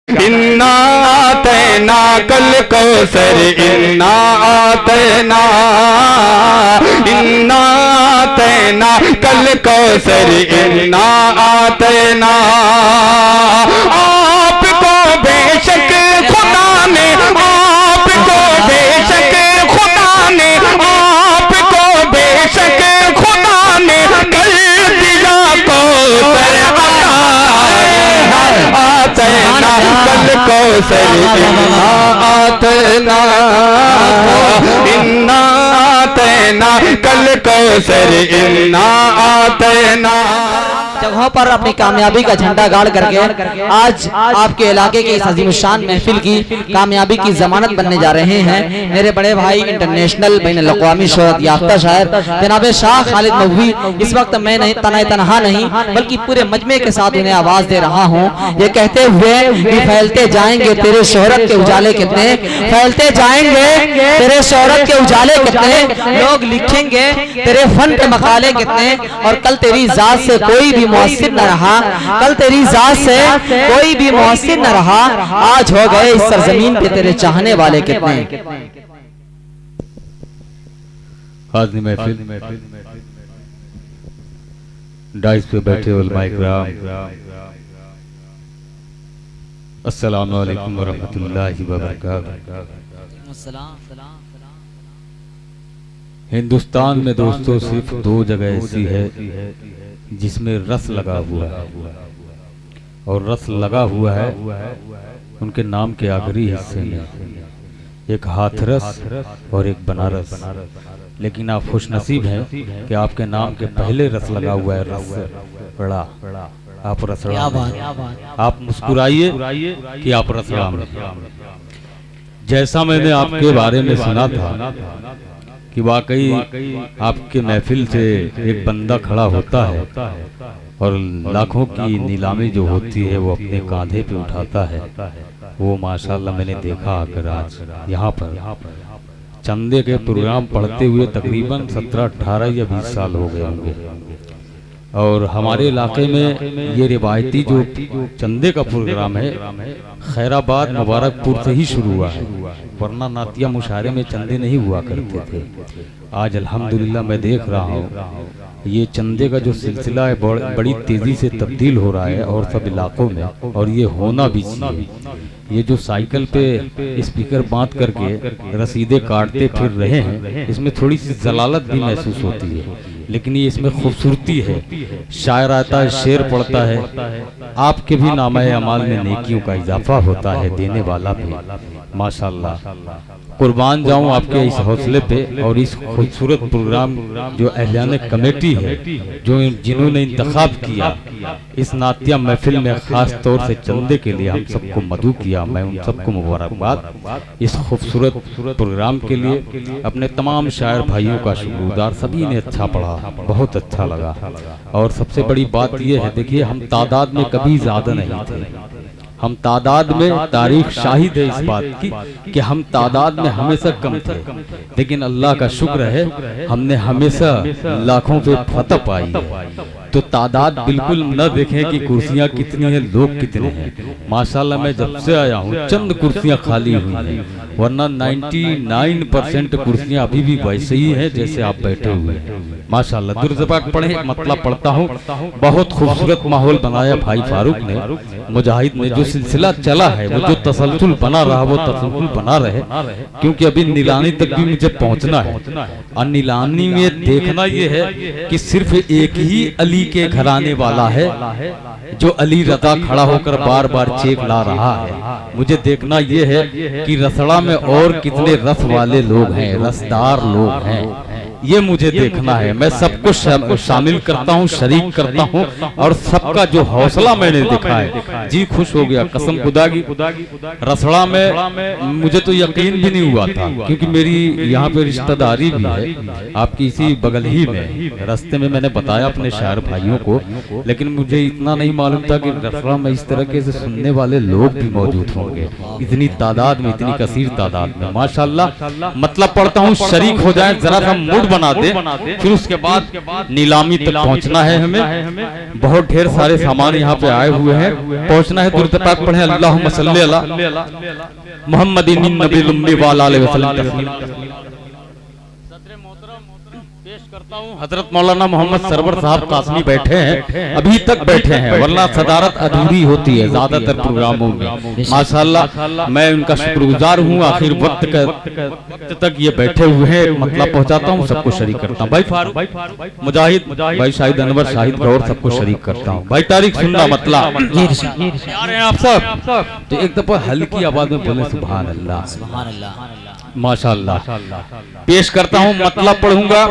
इन्ना आतैना कल कौसर इन्ना आतैना कल कौसर इन्ना आतैना। आपको बेशक खुदा ने आपको बेशक खुदा ने आपको बेशक खुदा ने कर दिया कौसर आतैना कल कौसर इन्ना आतैना कल कौसर इन्ना आतैना। जगहों पर अपनी कामयाबी का झंडा गाड़ करके आज आपके इलाके के इस अजीमुशान महफिल की कामयाबी की जमानत बनने जा रहे हैं मेरे बड़े भाई इंटरनेशनल बैनुल अक़वामी शोहरत याफ्ता शायर जनाब शाह खालिद मौलवी। इस वक्त मैं नहीं तनहा नहीं बल्कि पूरे मजमे के साथ उन्हें आवाज दे रहा हूँ ये कहते हुए कि फैलते जाएंगे तेरे शोहरत के उजाले कितने, फैलते जाएंगे तेरे शोहरत के उजाले कितने, लोग लिखेंगे तेरे फन पे मकाले कितने। और कल तेरी जात से कोई भी मुअस्सिर न रहा, कल तेरी जात से कोई भी मुअस्सिर न रहा, आज हो गए इस सरजमीन पे तेरे चाहने वाले कितने। हाज़िर महफिल डाइस पे बैठे उलमाए किराम, अस्सलामु अलैकुम व रहमतुल्लाहि व बरकातुहू। हिंदुस्तान में दोस्तों सिर्फ दो जगह ऐसी है जिसमें रस लगा हुआ है, और रस लगा हुआ है उनके नाम के आखिरी हिस्से में, एक हाथरस और एक बनारस। लेकिन आप खुशनसीब हैं कि आपके नाम के पहले रस लगा हुआ है, रस बड़ा, आप रसड़ा। आप मुस्कुराइए कि आप रसड़ा में। जैसा मैंने आपके बारे में सुना था कि वाकई आपके महफिल से एक बंदा खड़ा होता है और लाखों की नीलामी जो होती है वो अपने कांधे पे उठाता है, वो माशाल्लाह मैंने देखा आकर आज यहाँ पर चंदे के प्रोग्राम पढ़ते हुए तकरीबन 17, 18 या 20 साल हो गए होंगे। और हमारे इलाके में ये रिवायती जो चंदे का प्रोग्राम है खैराबाद मुबारकपुर से ही शुरू हुआ है, वरना नातिया मुशायरे में चंदे नहीं हुआ करते थे। आज अल्हम्दुलिल्लाह मैं देख रहा हूँ ये चंदे का जो सिलसिला है बड़ी तेजी से तब्दील हो रहा है और सब इलाकों में, और ये होना भी चाहिए। ये जो साइकिल पे स्पीकर बांध करके रसीदे काटते फिर रहे हैं, इसमें थोड़ी सी जलालत भी महसूस होती है, लेकिन ये इसमें खूबसूरती है। शायर आता है, शेर पढ़ता है, आपके भी नामे अमाल में नेकियों का इजाफा होता है, देने वाला भी माशाल्लाह। कुर्बान जाऊं आपके इस हौसले पे और इस खूबसूरत प्रोग्राम जो अहलियान कमेटी है जो जिन्होंने इंतखाब किया इस नातिया महफिल में, खास तौर से चंदे के लिए हम सबको मदऊ किया। मैं उन सबको मुबारकबाद इस खूबसूरत प्रोग्राम के लिए, अपने तमाम शायर भाइयों का शुक्रगुजार। सभी ने अच्छा पढ़ा, बहुत अच्छा लगा। और सबसे बड़ी बात यह है, देखिए हम तादाद में कभी ज्यादा नहीं थे, हम तादाद में, तारीख शाहिद है इस बात की कि हम तादाद में हमेशा कम थे, लेकिन अल्लाह का शुक्र है हमने हमेशा लाखों पे फतह पाई है। तो तादाद बिल्कुल न देखें कि कुर्सियां कितनी हैं, लोग कितने हैं। माशाल्लाह मैं जब से आया हूँ चंद कुर्सियां खाली हुई हैं, वरना 99% कुर्सियां अभी भी वैसे ही हैं जैसे आप बैठे हुए हैं। माशाल्लाह दुर्ज़बात पढ़े, मतलब पढ़ता हूँ। बहुत खूबसूरत माहौल बनाया भाई फारूक ने, मुजाहिद ने। जो सिलसिला चला है, वो जो तसलसल बना रहा, वो तसलसल बना रहे, क्योंकि अभी नीलानी तक भी मुझे पहुंचना है। और नीलानी में देखना ये है कि सिर्फ एक ही अली के घराने वाला है जो अली रजा खड़ा होकर बार बार चेक ला रहा है। मुझे देखना ये है कि रसड़ा में और कितने रस वाले लोग हैं, रसदार लोग हैं, ये मुझे देखना है। मैं सबको शामिल करता हूँ, शरीक करता हूँ, और सबका जो हौसला मैंने देखा है जी खुश हो गया कसम खुदा की। रसड़ा में मुझे तो यकीन भी नहीं हुआ था, क्योंकि मेरी यहाँ पे रिश्तेदारी भी है आपकी इसी बगल ही में। रास्ते में मैंने बताया अपने शायर भाइयों को, लेकिन मुझे इतना नहीं मालूम था कि रसड़ा में इस तरह से सुनने वाले लोग भी मौजूद होंगे, इतनी तादाद में, इतनी कसीर तादाद में। माशाल्लाह मतलब पढ़ता हूँ, शरीक हो जाए, जरा सा मूड बना दे, फिर उसके बाद नीलामी तक पहुंचना है हमें। बहुत ढेर सारे सामान यहाँ पे आए हुए हैं, पहुंचना है। दुरूद पाक पढ़े अल्लाहुम्मा सल्ली अला मुहम्मदिन नबील उम्मी व अला आलिहि वसल्लम तस्लीमा। पेश करता हूँ हजरत मौलाना मोहम्मद सरवर साहब कासमी बैठे हैं, अभी तक बैठे हैं, वरना सदारत अधूरी होती है ज्यादातर प्रोग्रामों में। माशाल्लाह मैं उनका शुक्रगुजार हूँ। आखिर वक्त तक ये बैठे हुए हैं, मतलब पहुँचाता हूँ, सबको शरीक करता हूँ। भाई फारूक मुजाहिद, भाई शाहिद अनवर, शाहिद गौर, सबको शरीक करता हूँ। भाई तारीख सुनना मतलब आ रहे हैं आप सब, तो एक दफा हल्की आवाज में बोले सुभान अल्लाह, सुभान अल्लाह, माशाअल्लाह। पेश करता हूँ, मतलब पढ़ूंगा,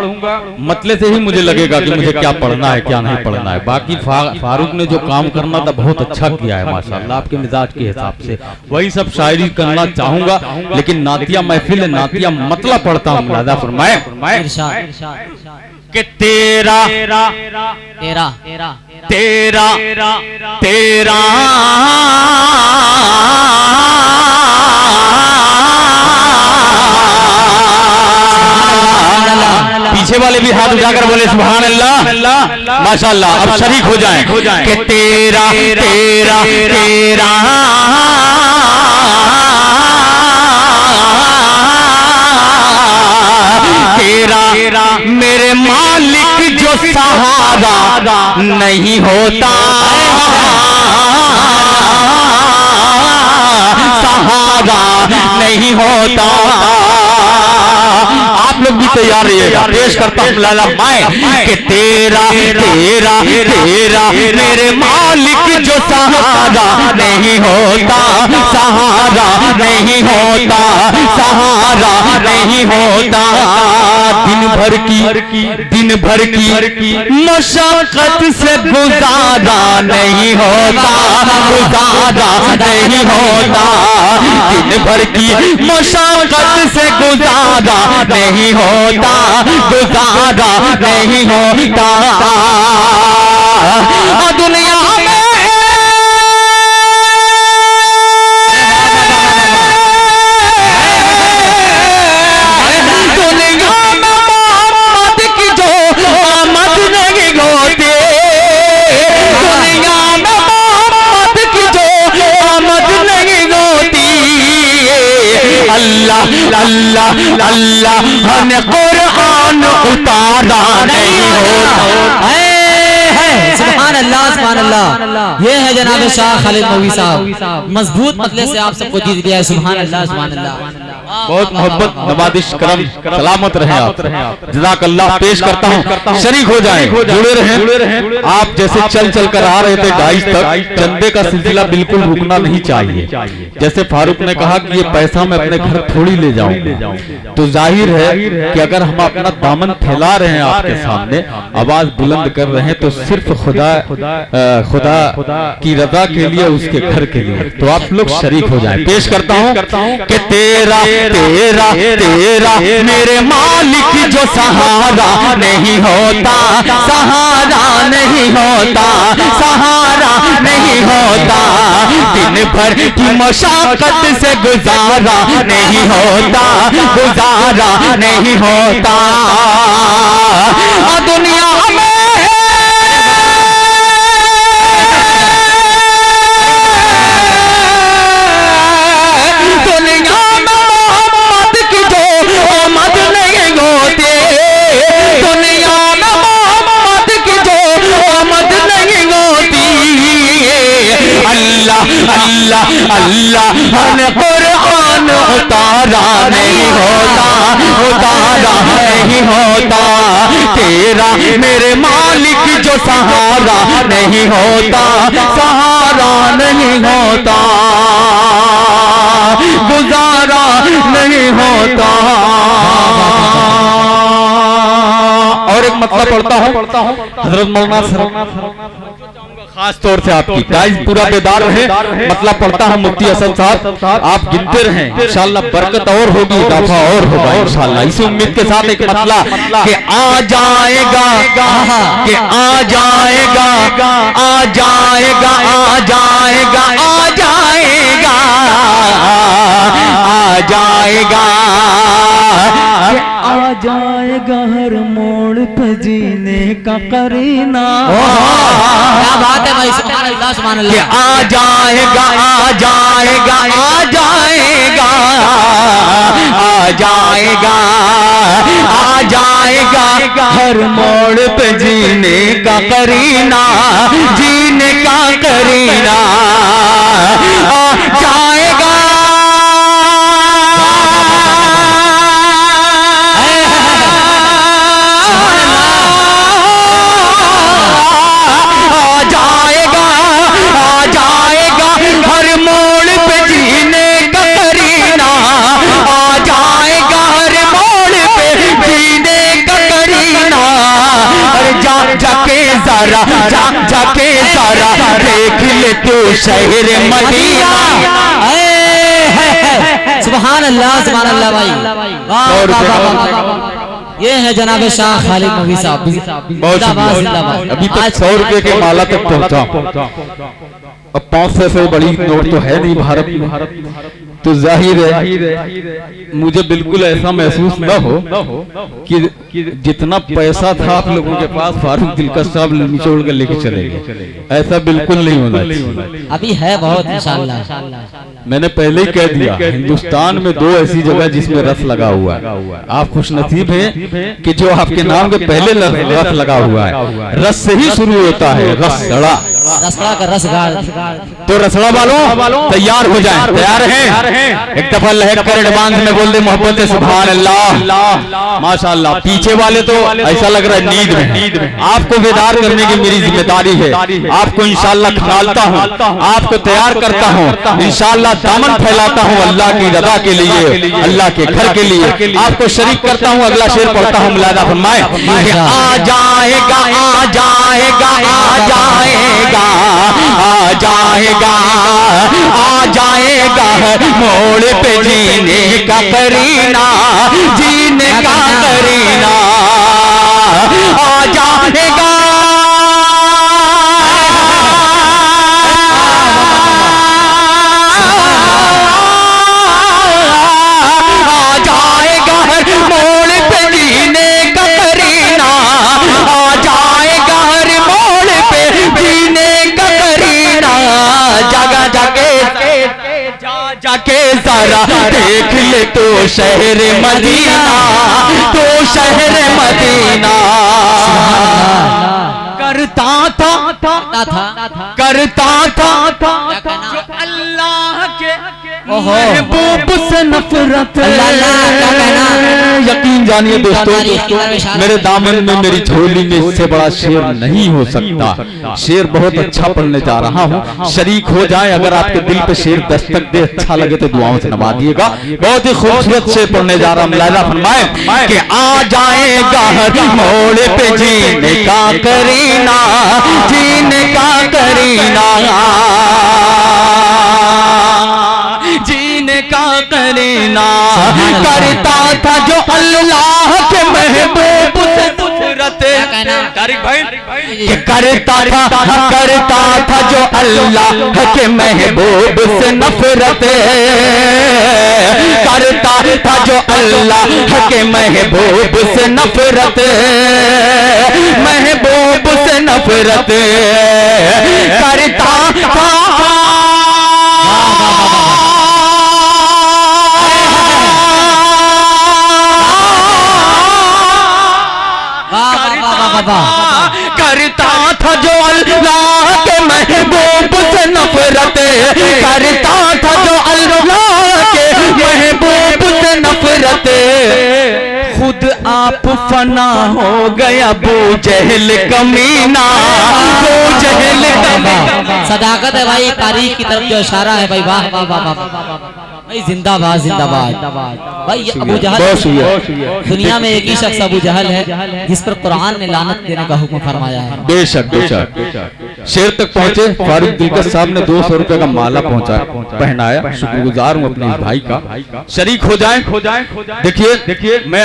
मतले से ही मुझे लगेगा कि मुझे क्या पढ़ना है क्या नहीं पढ़ना है। बाकी फारूक ने जो काम करना था बहुत अच्छा किया है माशाअल्लाह, आपके मिजाज के हिसाब से। वही सब शायरी करना चाहूंगा, लेकिन नातिया महफिल है, नातिया मतलब पढ़ता हूँ। मुलादा फरमाए कि तेरा तेरा तेरा तेरा पीछे वाले भी हाथ उठाकर बोले सुभान अल्लाह, माशाअल्लाह। अब शरीक हो जाएं कि तेरा तेरा तेरा तेरा मेरे मालिक जो सहारा नहीं होता, सहारा नहीं होता। आप लोग भी तैयार रहिएगा। पेश करता हूँ लाला मैं कि तेरा तेरा तेरा मेरे मालिक जो सहारा नहीं होता, सहारा नहीं होता, सहारा नहीं होता। दिन भर की मशक्कत से गुजारा नहीं होता, गुजारा नहीं होता। दिन भर की मशक्कत से गुजारा नहीं होता, गुजारा नहीं होता। दुनिया में मोहम्मद की जो आमद नहीं होती, दुनिया में मोहम्मद की जो आमद नहीं होती। अल्लाह अल्लाह अल्लाह ने कुरान उतारा नहीं होता। सुभान अल्लाह, सुभान अल्लाह। ये है जनाब शाह खालिद मौलवी साहब, मजबूत मतले से आप सबको जीत दिया है। सुभान अल्लाह, सुभान अल्लाह। बहुत मोहब्बत नवाजिश करम सलामत रहे आप, जज़ाकल्लाह। पेश करता हूँ, शरीक हो जाएं, जुड़े रहें। आप जैसे चल चल कर आ रहे थे 22 तक, चंदे का सिलसिला बिल्कुल रुकना नहीं चाहिए। जैसे फारूक ने कहा कि ये पैसा मैं अपने घर थोड़ी ले जाऊंगा, तो जाहिर है कि अगर हम अपना दामन फैला रहे हैं आपके सामने, आवाज बुलंद कर रहे हैं, तो सिर्फ खुदा की रजा के लिए, उसके घर के लिए। तो आप लोग शरीक हो जाएं। पेश करता हूँ कि तेरा तेरा तेरा मेरे मालिक जो सहारा नहीं होता, सहारा नहीं होता, सहारा नहीं होता। दिन भर की मशक्कत से गुजारा नहीं होता, गुजारा नहीं होता। दुनिया में अल्लाह अल्लाह ने कुरान उतारा नहीं होता, उतारा नहीं होता। तेरा मेरे मालिक जो सहारा नहीं होता, सहारा नहीं होता, गुजारा नहीं होता। और एक मतलब पढ़ता हूँ हजरत मौलाना खास तौर से आपकी गाइस पूरा बेदार रहे। मतलब पढ़ता हूँ मुफ्ती हसन साहब, आप गिनते रहें, इंशाल्लाह बरकत और होगी, इजाफा और होगा इंशाल्लाह। इसी उम्मीद के साथ एक मतला कि आ जाएगा, कि आ जाएगा, आ जाएगा, आ जाएगा, आ जाएगा, आ जाएगा, आ जाएगा हर मोड़ पे जीने का करीना। क्या बात है भाई, सुभान अल्लाह सुभान कि अल्लाह। आ जाएगा आ जाएगा आ जाएगा आ जाएगा आ जाएगा हर मोड़ पे जीने का करीना, जीने का करीना आ जाएगा। जाके सारा देख ले तू शहर मदीना। सुभान अल्लाह सुभान अल्लाह भाई, वाह वाह वाह वाह। ये है जनाब शाह खालिद नबी साहब, जिंदाबाद जिंदाबाद। अभी तक 100 रुपए के माला तक पहुंचा, अब 500 से बड़ी नोट तो है नहीं भारत में। तो जाहिर है मुझे बिल्कुल ऐसा महसूस न हो कि जितना पैसा था आप लोगों के पास फारूक दिलकश साहब निचोड़ कर लेके चले गए, ऐसा बिल्कुल नहीं होना चाहिए। अभी है बहुत इंशाअल्लाह। मैंने पहले ही कह दिया, हिंदुस्तान में 2 ऐसी जगह जिसमें रस लगा हुआ है। आप खुशनसीब हैं कि जो आपके नाम के पहले रस लगा हुआ है। रस से ही शुरू होता है, रसड़ा, रसड़ा का रसगार। तो रसड़ा वालों तैयार हो जाएं। तैयार हैं? एक दफा लहक कर एडवांस में बोल दे मोहब्बत सुभान अल्लाह माशाअल्लाह। पीछे वाले तो ऐसा लग रहा है नींद में। आपको बेदार करने की मेरी जिम्मेदारी है। आपको इंशाअल्लाह खंगालता हूँ, आपको तैयार करता हूँ, इंशाअल्लाह दामन फैलाता हूँ अल्लाह की रज़ा के लिए, अल्लाह के घर के लिए। आपको शरीक करता हूँ। अगला शेर पढ़ता हूँ, मुलादा फरमाए। आ जाएगा आ जाएगा आ जाएगा आ जाएगा आ जाएगा मोड़ पे जीने का करीना, जीने का करीना आ जाएगा। आ जाएगा हर मोड़ पे जीने का करीना, आ जाएगा हर मोड़ पे जीने का करीना। जगह जाके सारा देख ले तो शहर मदीना, तो शहर मदीना। करता था जो अल्लाह के महबूब से नफरत। यकीन जानिए दोस्तों, मेरे दामन में मेरी झोली में इससे बड़ा शेर नहीं हो सकता। शेर बहुत अच्छा पढ़ने जा रहा हूँ, शरीक हो जाए। अगर आपके दिल पे शेर दस्तक दे, अच्छा लगे तो दुआओं से नवाजिएगा। बहुत ही खूबसूरत शेर पढ़ने जा रहा हूँ, मुलाहिजा फरमाए कि आ जाएगा हर मोड़ पे जीने का करीना, जीने का करीना, जीने का करीना। करता था जो अल्लाह के महबूब से नफरत। करता था जो अल्लाह के महबूब से नफरत। करता था जो अल्लाह के महबूब से नफरत, महबूब से नफरत करता था। करता था जो अल्लाह के महबूब से नफरत। करता था जो अल्लाह के महबूब से नफरत। खुद आप फना हो गया अबू जहल कमीना, अबू जहल कमीना। सदाकत है भाई, तारीख की तरफ जो इशारा है भाई। वाह वाह वाह वाह भाई, जिंदाबाद जिंदाबाद भाई। अबू जहल, दुनिया में एक ही शख्स अबू जहल है जिस पर कुरान ने लानत देने का हुक्म फरमाया है। बेशक बेशक। शेर तक पहुंचे, फारूक दिलकश साहब ने 200 रुपए का माला पहनाया। शुक्रगुजार हूँ अपने भाई का। शरीक हो जाए। देखिए मैं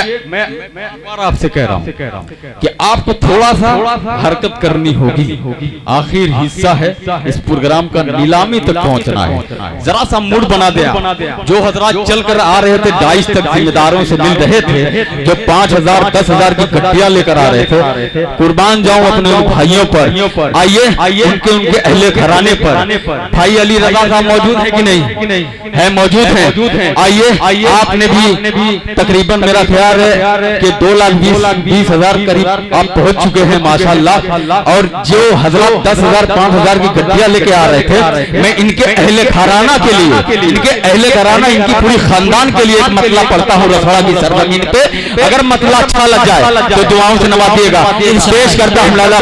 आपसे कह रहा हूँ कि आपको थोड़ा सा हरकत करनी होगी। आखिर हिस्सा है इस प्रोग्राम का, नीलामी तक पहुंचना है। जरा सा मूड बना दिया। जो हजरात चल कर आ रहे थे डाइस तक जिम्मेदारों से मिल रहे थे, जो 5,000 10,000 की गड्डियां लेकर आ रहे थे, कुर्बान जाऊं अपने उन भाइयों पर। आइए उनके अहले घराने पर। भाई अली रजा साहब मौजूद है कि नहीं? है, मौजूद है। आइए आपने भी तकरीबन मेरा ख्याल है कि 2,20,000 करीब आप पहुंच चुके हैं माशाल्लाह। और जो हजरत 10,000 5,000 की गड्डियां लेके आ रहे थे, मैं इनके अहले घराना के लिए, इनके अहले घराना, इनकी पूरी खानदान के लिए एक मतला पढ़ता हूँ रसड़ा की सरजमीन पे। अगर मतला अच्छा लग जाए तो दुआओं से नवाजिएगा। पेश करता हूँ लाला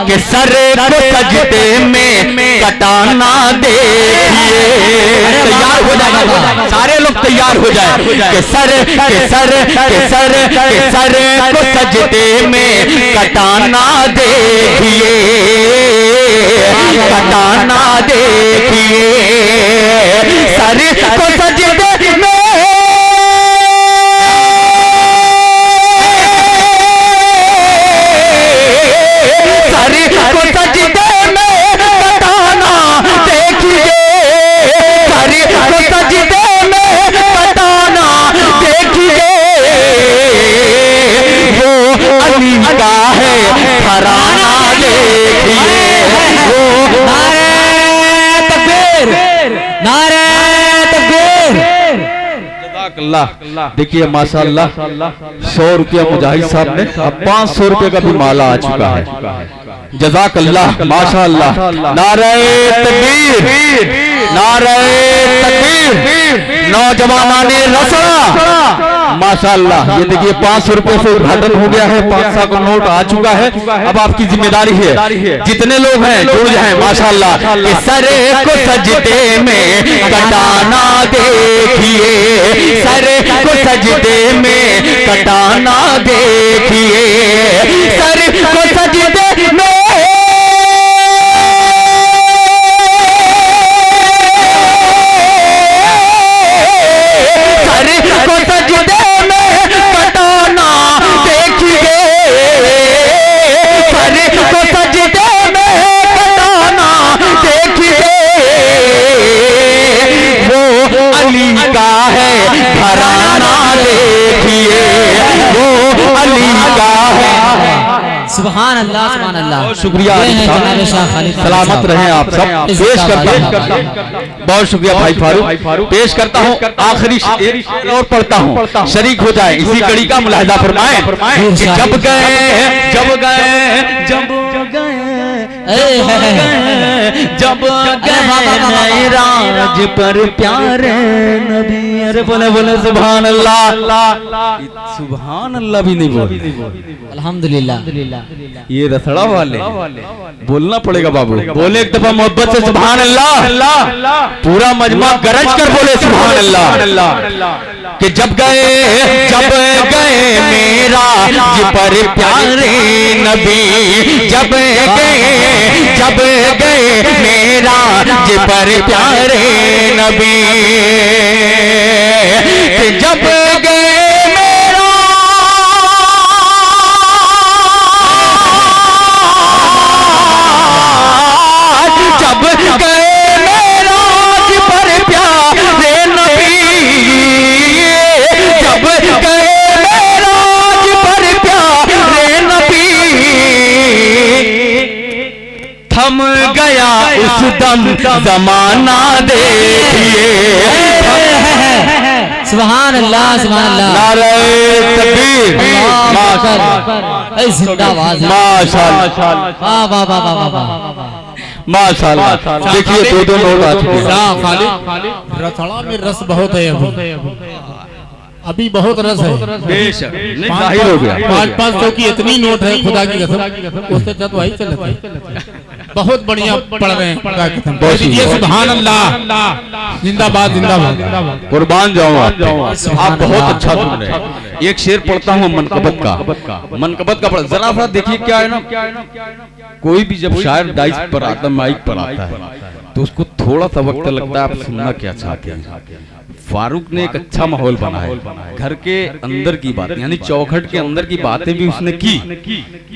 के सर को सजदे में कटाना देखिए। तैयार हो जाएगा, सारे लोग तैयार हो जाए के सर को सजदे में कटाना देखिए, कटाना देखिए। सर को सजदे में देखिए माशाल्लाह 100 रुपया मुजाहिद साहब ने, अब 500 रुपये का भी माला आ चुका है। जज़ाकल्लाह माशाल्लाह। नारे तकबीर, नारे तकबीर। नौजवानाने रसड़ा माशाल्लाह। ये देखिए 500 रुपये से उद्घाटन हो गया है, 500 का नोट आ चुका है। अब आपकी जिम्मेदारी है, जितने लोग हैं जुड़ जाए माशाल्लाह। सर को सजदे में कटाना देखिए, सर को सजदे में कटाना देखिए, सर को सजदे में सुभान अल्लाह, सुभान अल्लाह। शुक्रिया, सलामत रहे आप सब। पेश करता हूँ, बहुत शुक्रिया भाई फारूक। पेश करता हूँ आखिरी शेर और पढ़ता हूँ, शरीक हो जाए इसी कड़ी का मुलाहिजा फरमाएं। जब गए जब गए जब जब गए राज पर प्यारे नबी। अरे बोले बोले सुभान अल्लाह, सुभान अल्लाह भी नहीं बोले। अल्हम्दुलिल्लाह। ये रसड़ा वाले बोलना पड़ेगा बाबू। बोले एक दफा मोहब्बत से सुभान अल्लाह, पूरा मजमा गरज कर बोले सुभान अल्लाह। कि जब गए मेरा जी पर प्यारे नबी, जब गए मेरा जी पर प्यारे नबी, कि जब गए थम गया उस दम जमाना देखिए। सुभान अल्लाह, सुभान अल्लाह। नारे तकबीर, माशाअल्लाह, जिंदाबाद, माशाअल्लाह, वाह वाह वाह वाह वाह, माशाअल्लाह। देखिए 2-2 नोट आ चुके हैं। रसड़ा में रस बहुत है, अभी बहुत रस है। बेशक जाहिर हो गया। 500 की इतनी नोट है, खुदा की कसम, उससे तो वही चलते। बहुत बढ़िया पढ़ रहे हैं, खुदा की कसम। ये सुभान अल्लाह, जिंदाबाद जिंदाबाद। कुर्बान जाऊं आप बहुत अच्छा सुन रहे हैं। एक शेर पढ़ता हूँ मनकबत का पढ़। जरा सा देखिए क्या है ना, कोई भी जब शायर डाइस पर आता, माइक पर आता है, तो उसको थोड़ा सा वक्त लगता है आप सुनना क्या चाहते हैं। फारूक ने एक अच्छा माहौल बनाया, घर के अंदर की बात यानी चौखट के अंदर की बातें भी उसने की,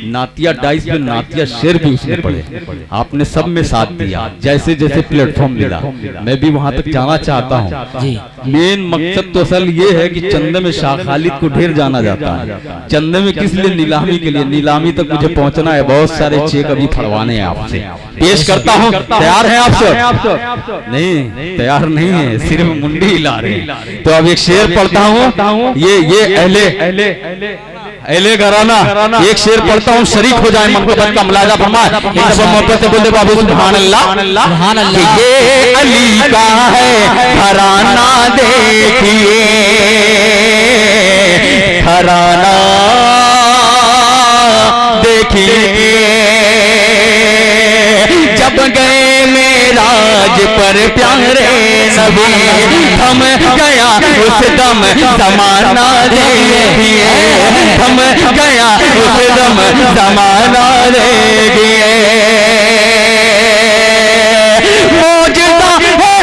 नातिया डाइस में नातिया शेर भी उसने पढ़े, आपने सब में साथ दिया जैसे जैसे प्लेटफॉर्म मिला। मैं भी वहां तक जाना चाहता हूँ। मेन मकसद तो असल ये है कि चंदे में शाह खालिद को ढेर जाना जाता है, चंदे में किस लिए, नीलामी के लिए। नीलामी तक मुझे पहुंचना है, बहुत सारे चेक अभी फड़वाने हैं आपसे, पेश करता हूँ। तैयार हैं आप सब? नहीं तैयार नहीं है, सिर्फ मुंडी हिला रहे। तो अब एक शेर पढ़ता हूँ, ये अहले घराना एक शेर पढ़ता हूँ, शरीक हो जाए मोहब्बत का मुलाजा फरमाए। मोहब्बत से बोले बाबू सुभान अल्लाह। ये अली का है घराना, देखिए घराना देखिए, जब गए मेराज पर प्यारे नबी, थम गया उस दम जमाना देखिए, थम गया उस दम जमाना देखिए। मौजूदा है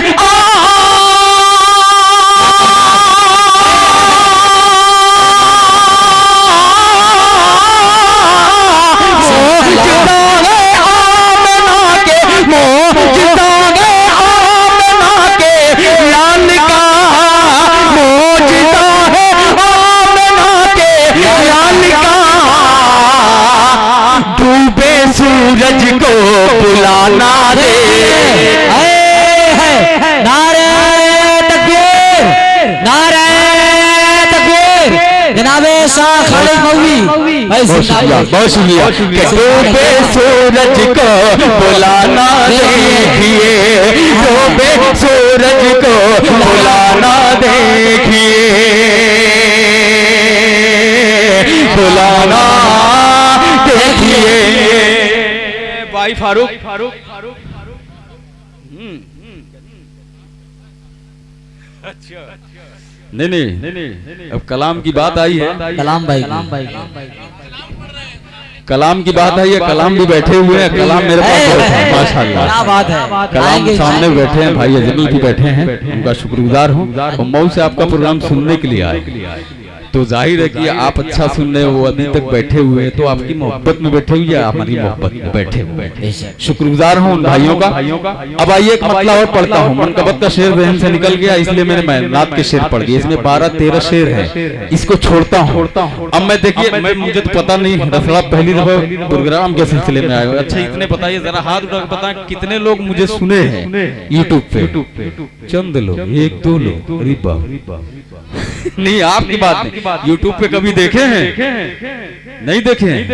सूरज को बुलाना दे, नारे तकबीर, नारे तकबीर। जनाबे शाह खालिद मौलवी, बहुत शुक्रिया। डूबे सूरज को बुलाना देखिए, डूबे सूरज को बुलाना देखिए, बुलाना देखिए। भाई फारूक नहीं, अब कलाम की बात आई है। कलाम भाई, कलाम की बात आई है, कलाम भी बैठे हुए हैं। कलाम मेरे पास माशाअल्लाह, क्या बात है। कलाम सामने बैठे हैं, भाई अजमल भी बैठे हैं, उनका शुक्रगुजार हूँ। मऊ से आपका प्रोग्राम सुनने के लिए आए, तो जाहिर है कि आप अच्छा सुन रहे हो, अभी तक बैठे हुए हैं, तो आपकी मोहब्बत में बैठे हुए, हमारी मोहब्बत में बैठे हुए, शुक्रगुजार हूँ उन भाइयों का। अब आइए एक मतला और पढ़ता हूँ। मनकबत का शेर जहन से निकल गया, इसलिए मैंने नात के शेर पढ़ दिए। इसमें 12-13 शेर है, इसको छोड़ता हूँ। अब मैं देखिए, मुझे तो पता नहीं, रसड़ा पहली दफा प्रोग्राम के सिलसिले में आए हो। अच्छा इतने बताइए जरा, हाथ उठा के बताएं कितने लोग मुझे सुने हैं यूट्यूब पे? चंद लोग, 1-2 लोग, अरे बाप नहीं, आपकी बात नहीं। यूट्यूब पे कभी देखे हैं? नहीं देखे हैं?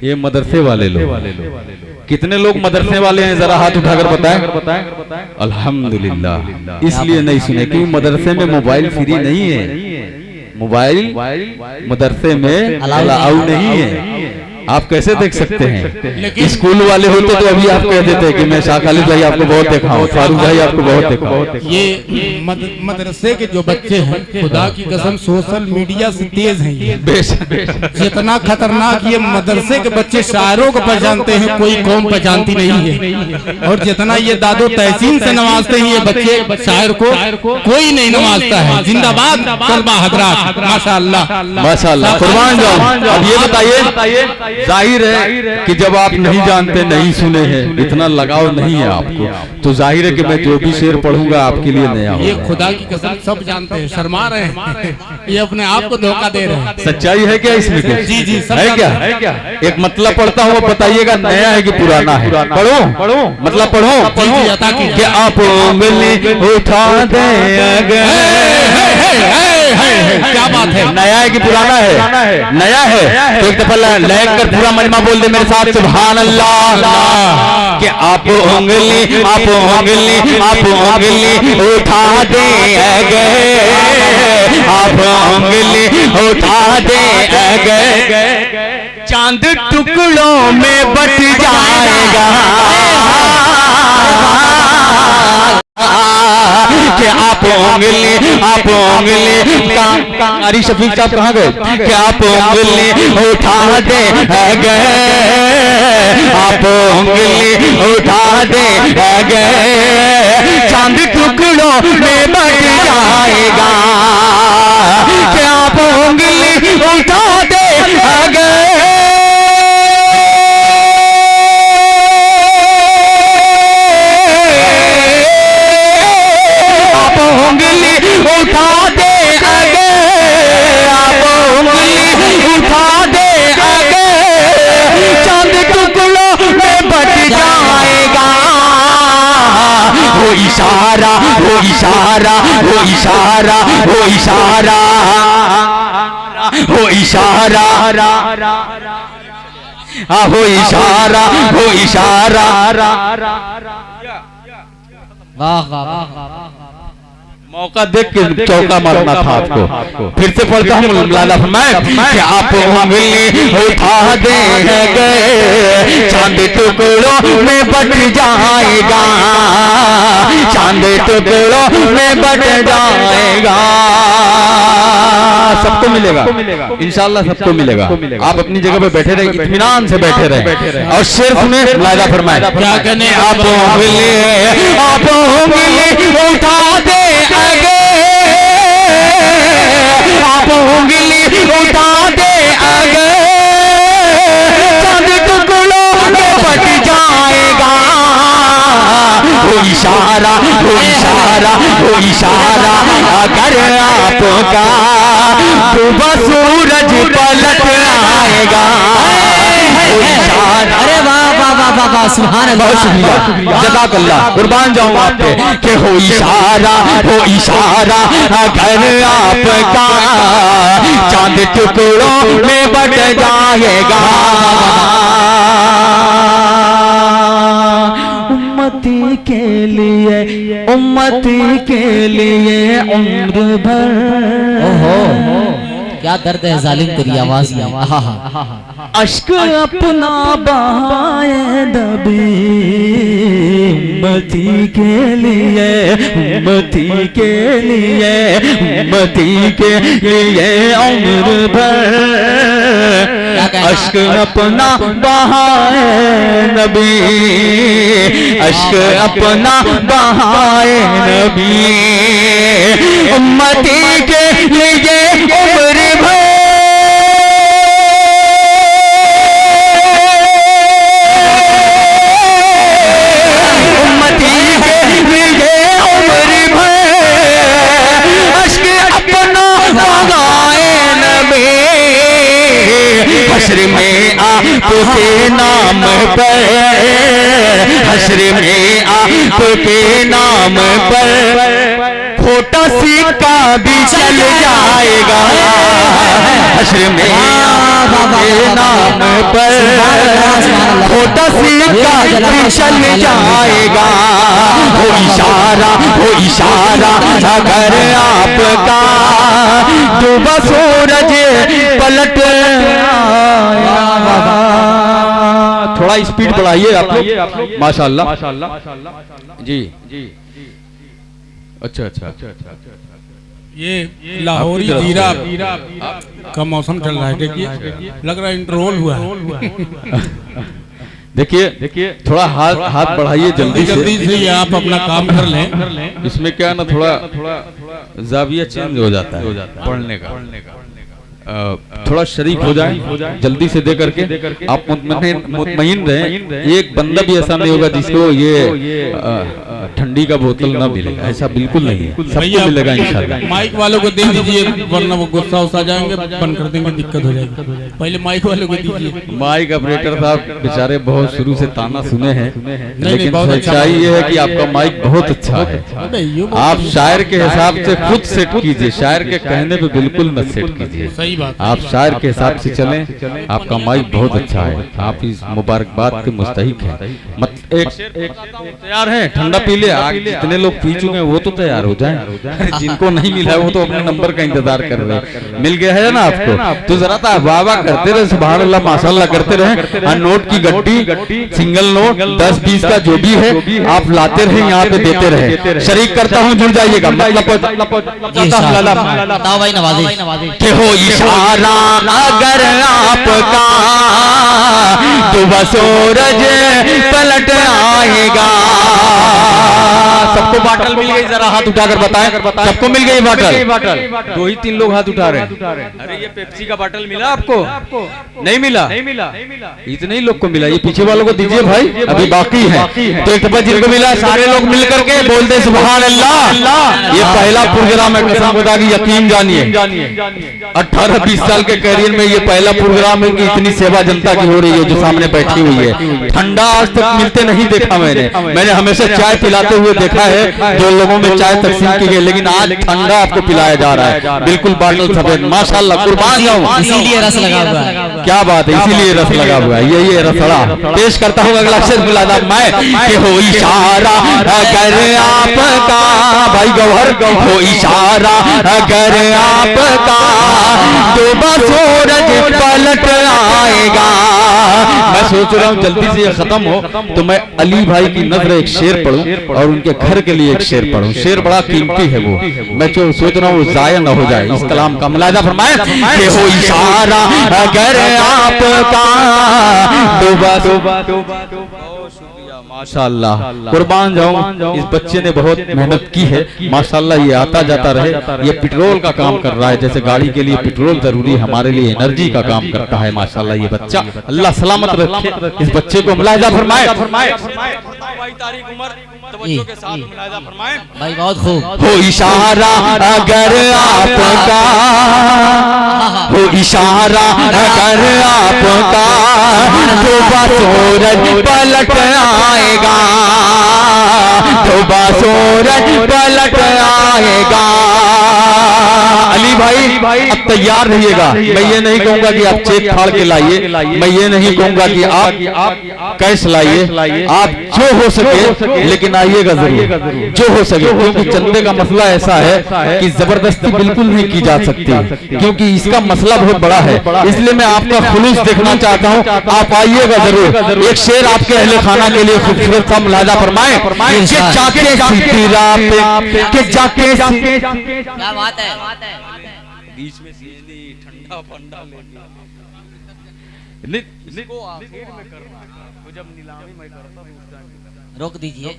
ये मदरसे वाले लोग। कितने लोग मदरसे वाले हैं, जरा हाथ उठाकर बताएं। अल्हम्दुलिल्लाह। इसलिए नहीं सुने क्योंकि मदरसे में मोबाइल फ्री नहीं है, मोबाइल मदरसे में अलाउ नहीं है। आप कैसे देख सकते हैं? स्कूल वाले होते तो अभी आप कह देते कि मैं शाह खालिद भाई आपको बहुत देखा हूँ, फारूक भाई आपको बहुत देखा हूँ। ये मदरसे के जो बच्चे हैं, खुदा की कसम सोशल मीडिया से तेज हैं ये। जितना खतरनाक ये मदरसे के बच्चे शायरों को पहचानते हैं, कोई कौम पहचानती नहीं है। और जितना ये दादो तहसीन से नवाजते हैं ये बच्चे शायर को, कोई नहीं नवाजता है। जिंदाबाद तलबा हजरात, माशाअल्लाह माशाअल्लाह, कुर्बान जाऊं। अब ये बताइए, जाहिर है कि जब आप नहीं जानते, नहीं सुने हैं, इतना लगाव नहीं है आपको, तो जाहिर है कि मैं जो भी शेर पढ़ूंगा आपके लिए नया होगा। ये खुदा की कसम सब जानते हैं, शर्मा रहे हैं, ये अपने आप को धोखा दे रहे हैं। सच्चाई है क्या इसमें? जी है क्या? एक मतलब पढ़ता हूँ, बताइएगा नया है कि पुराना है। पढ़ो मतलब पढ़ो कि आप उंगली उठा दे, क्या बात है? नया है कि पुराना है? नया है। तो एक दफा लहक कर पूरा मजमा बोल दे मेरे साथ, सुभान अल्लाह। कि आप उंगली उठा दे गए, आप उंगली उठा दे गए, चांद टुकड़ों में बट जाएगा। कि आप उंगली कारी शफीक साहब कहाँ गए कि आप उंगली उठा दे गए, आप उंगली उठा दे गए, चांद टुकड़ों में बट जाएगा कि आप उंगली उठा दे गए। आप उंगली उठा दे गए, आप उंगली उठा दे गए, चांद टुकड़ों में बट जाएगा। वो इशारा, वो इशारा, वो इशारा, वो इशारा, वो इशारा, वो इशारा, वो इशारा। वाह वाह वाह। मौका देख के चौका मारना था आपको। फिर से पढ़ता हूँ लाला फरमाए कि आप उंगली उठा दे गए, चांद टुकड़ों में बट जाएगा, चांद टुकड़ों में बट जाएगा। सबको मिलेगा इंशाल्लाह, सबको मिलेगा। आप अपनी जगह पे बैठे रहे, इत्मीनान से बैठे रहे और शेर सुने लाला फरमाए क्या कहने। आप उंगली उठा दे गए, आप उंगली उठा दे गए, चांद टुकड़ों में बट जाएगा। वो इशारा, वो इशारा, वो इशारा, अगर आपका सुबह सूरज पलट आएगा। अरे वाह वाह वाह वाह वाह, सुभान अल्लाह, शुक्रिया, जज़ाकल्लाह, कुर्बान जाऊं आपके कि हो इशारा, हो इशारा, अगर आपका चांद टुकड़ों में बट जाएगा। उम्मती के लिए, उम्मती के लिए उम्र भर। ओहो क्या दर्द है जालिम तेरी आवाज में। अश्क अपना बहाए नबी, उम्मती के लिए, उम्मती के लिए, उम्मती के लिए उम्र भर। अश्क अपना बहाए नबी, अश्क अपना बहाए नबी, उम्मती के लिए उम्र भर। उम्मती के लिए उम्र भर, अश्क अपना बहाए नबी, हश्र में आपके नाम पर, हश्र में आपके नाम पर खोटा सिक्का भी चल जाएगा। हश्र में आपके नाम पर खोटा सिक्का भी चल जाएगा। वो इशारा, वो इशारा, अगर आपका सुबह सूरज पलट आया। थोड़ा स्पीड बढ़ाइए आप लोग, माशाल्लाह जी। अच्छा अच्छा, ये लाहौरी जीरा का मौसम चल रहा है, देखिए लग रहा है इंटरवल हुआ है। देखिए थोड़ा हाथ बढ़ाइए जल्दी से ये आप अपना काम कर लें। इसमें क्या ना थोड़ा जाविया चेंज हो जाता है पढ़ने का। थोड़ा शरीक हो जाए जल्दी से दे करके आप मुतमईन रहें। एक बंदा भी ऐसा नहीं होगा जिसको ये ठंडी का बोतल ना मिलेगा, ऐसा बिल्कुल नहीं है, सबको मिलेगा इंशाल्लाह। माइक वालों को दे दीजिए वरना वो गुस्सा उसा जाएंगे, बंद कर देंगे, दिक्कत हो जाएगी। पहले माइक वालों को दीजिए। माइक ऑपरेटर साहब बेचारे बहुत शुरू से ताना सुने हैं, लेकिन सच्चाई ये है कि आपका माइक बहुत अच्छा है। आप शायर के हिसाब से खुद सेट कीजिए, शायर के कहने पे बिल्कुल मत सेट कीजिए। आप शायर के हिसाब से चलें, आपका माइक बहुत अच्छा है, आप इस मुबारकबाद के मुस्तहिक हैं। तैयार हैं? ठंडा ले, आज जितने लोग पी चुके हैं वो तो तैयार हो जाएं। अरे जिनको नहीं मिला है वो तो अपने नंबर का इंतजार कर रहे हैं। मिल गया है ना आपको, तो जरा ता वाह वाह करते रहे, सुभान अल्लाह माशाअल्लाह करते रहे। नोट की गड्डी, सिंगल नोट 10-20 का जो भी है आप लाते रहे, यहाँ पे देते रहे। शरीक करता हूँ, जुड़ जाइएगा। के हो इशारा अगर आपका तो बस सूरज पलट आएगा। सबको बाटल मिल गई? जरा हाथ उठाकर बताएं, सबको मिल गई बाटल? 2-3 लोग हाथ उठा रहे हैं। अरे ये पेप्सी का बाटल मिला आपको? नहीं मिला? इतने ही लोग को मिला। ये पीछे वालों को दीजिए भाई, अभी बाकी है। तो एक दफा जिनको मिला सारे लोग मिल करके बोलते सुभान अल्लाह। ये पहला प्रोग्राम है, कसम खुदा की यकीन जानिए। 18-20 साल के करियर में ये पहला प्रोग्राम है कि इतनी सेवा जनता की हो रही है जो सामने बैठी हुई है। ठंडा आज तक मिलते नहीं देखा मैंने हमेशा चाय पिलाते हुए देखा है, जो लोगों में चाय तकसीम की गई, लेकिन आज ठंडा आपको पिलाया जा रहा है। बिल्कुल बाटल सफेद, माशाल्लाह, कुर्बान जाऊं। इसीलिए रस लगा हुआ है। क्या बात है, इसीलिए रस लगा हुआ है। ये रसड़ा पेश करता हूँ अगला शेर मिलादा मैं कि हो इशारा अगर आपका, भाई गौहर हो इशारा अगर आपका तो बस सूरज पलट आएगा। मैं सोच रहा हूँ जल्दी से ये खत्म हो तो मैं अली भाई की नज़र एक शेर पढ़ूं और उनके घर के लिए एक शेर पढ़ूं। शेर बड़ा कीमती है वो, मैं जो सोच रहा हूँ वो जाया ना हो जाए। इस कलाम का मुलाहिजा फरमाएं कि हो इशारा अगर आपका तो बस। माशाल्लाह, कुर्बान जाऊं, इस बच्चे ने बहुत मेहनत की है माशाल्लाह। ये आता जाता रहे, ये पेट्रोल का काम कर रहा है। जैसे गाड़ी के लिए पेट्रोल जरूरी है, हमारे लिए एनर्जी का काम करता है माशाल्लाह ये बच्चा। अल्लाह सलामत रखे इस बच्चे को। मुलाहिजा फरमाए तारीख उम्र तवज्जो के साथ मुलाहिजा फरमाए भाई, बहुत खूब। हो इशारा अगर आपका, हो इशारा अगर आपका तो बस सूरज पलट आएगा, तो बस सूरज पलट आएगा। अली भाई अब तैयार रहिएगा। मैं ये नहीं कहूंगा कि आप चेक फाड़ के लाइए, मैं ये नहीं कहूंगा कि आप कैश लाइए, आप जो हो सके लेकिन आइएगा जरूर, जो हो सके। क्योंकि चंदे का मसला ऐसा है कि जबरदस्ती बिल्कुल नहीं की जा सकती, क्योंकि इसका मसला बहुत बड़ा है। इसलिए मैं आपका खुलूस देखना चाहता हूँ, आप आइएगा जरूर। एक शेर आपके अहले खाना के लिए खूबसूरत सा मुलाहिजा फरमाएं कि जाके सितीरा पे, कि जाके क्या बात है। बीच में ठंडा फंडा इसको आखिर में करना है। जब नीलामी मैं करता हूं उस टाइम रोक दीजिए।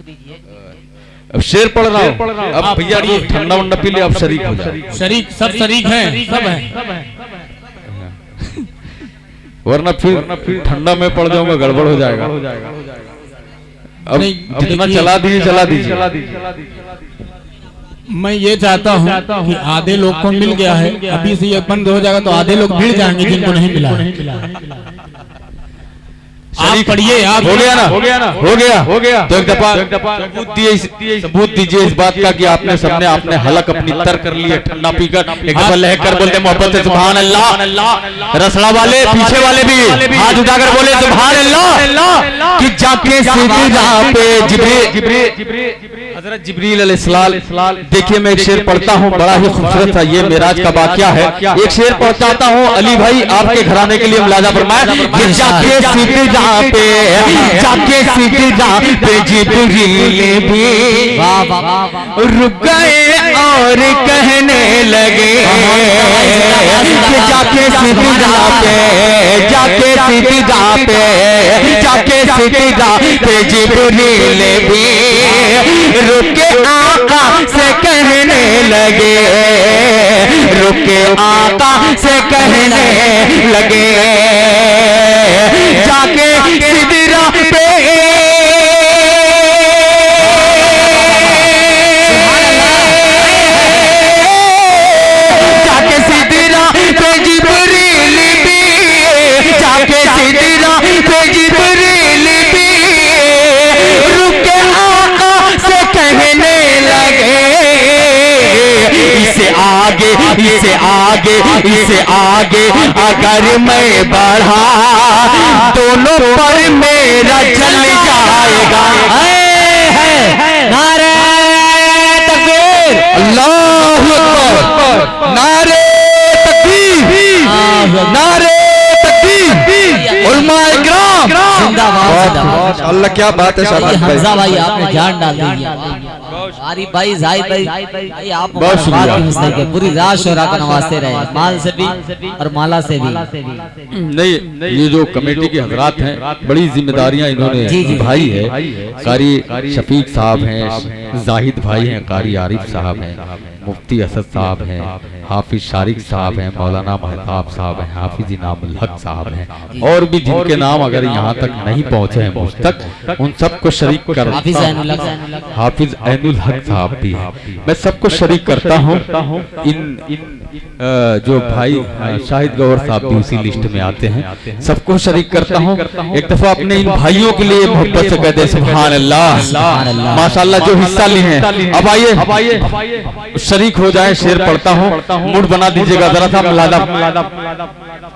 अब शेर पढ़ रहा हूं। अब भैया तो ठंडा वंडा पी ले, अब शरीक हो जाए। शरीक सब शरीक हैं, सब है। वरना फिर ठंडा में पड़ जाऊंगा, गड़बड़ हो जाएगा। अब जितना चला दीजिए। मैं ये चाहता हूँ कि आधे लोग को मिल गया है, अभी से ये बंद हो जाएगा तो आधे लोग भिड़ जाएंगे जिनको नहीं मिला है। आप पढ़िए, आप हो गया ना। तो एक दफा सबूत दीजिए इस बात का कि आपने सबने आपने हलक अपनी तर कर ली है ठंडा पीकर। एक दफा लहक कर बोलते मोहब्बत से सुभान अल्लाह। रसड़ा वाले पीछे वाले भी हाथ उठाकर बोले सुभान अल्लाह। कि जाके सिदरा पे हजरत जिब्रील अलैहिस्सलाम। देखिए मैं एक शेर पढ़ता हूँ, बड़ा ही खूबसूरत था, ये मेराज का वाकया है। एक शेर पढ़ता हूँ अली भाई आपके घराने के लिए मुलाहिजा फरमाए कि जाके सिदरा पे, जाके सिदरा पे जिब्रील भी रुक गए और कहने लगे कि जाके सिदरा पे, जाके सिदरा पे, जाके सिदरा पे जिब्रील भी रुके आका से कहने लगे, रुके आका से कहने लगे जाके सिदरा पे, जाके सिदरा पे जिब्रील भी, जाके सिदरा पे जिब्रील भी रुके आका से कहने लगे इसे आगे, इसे आगे, इसे आगे अगर मैं बढ़ा दोनों पर मेरा चल जाएगा। है जिंदाबाद। अल्लाह क्या बात है ये शाबाश भाई। हमजा भाई आपने जान डाल दी है। आरिफ भाई, जाहिद भाई आप बहुत शुक्रिया। के पूरी रात शोरा को नवाजते रहे, माल से भी और माला से भी। नहीं, ये जो कमेटी के हजरात हैं बड़ी जिम्मेदारियां इन्होंने जी, जी। निभाई है। कारी शफीक साहब हैं, जाहिद भाई हैं, कारी आरिफ साहब हैं, मुफ्ती असद साहब हैं, हाफिज शारिक साहब हैं, मौलाना महताब साहब हैं, हाफिज इनामुल हक साहब हैं, और भी जिनके नाम अगर यहाँ तक नहीं पहुँचे हैं मुझ तक, उन सबको शरीक कर हाफिज ऐनुल हक साहब भी हैं। मैं सबको शरीक करता हूँ। इन जो भाई शाहिद गौहर साहब भी उसी लिस्ट में आते हैं, सबको शरीक करता हूँ। एक दफा अपने इन भाइयों के लिए मोहब्बत से कह दे सुभान अल्लाह, माशाल्लाह जो हिस्सा लिए हैं। अब आइए शरीक हो जाए, शेर पढ़ता हूँ, मूड बना दीजिएगा जरा सा। मुलादा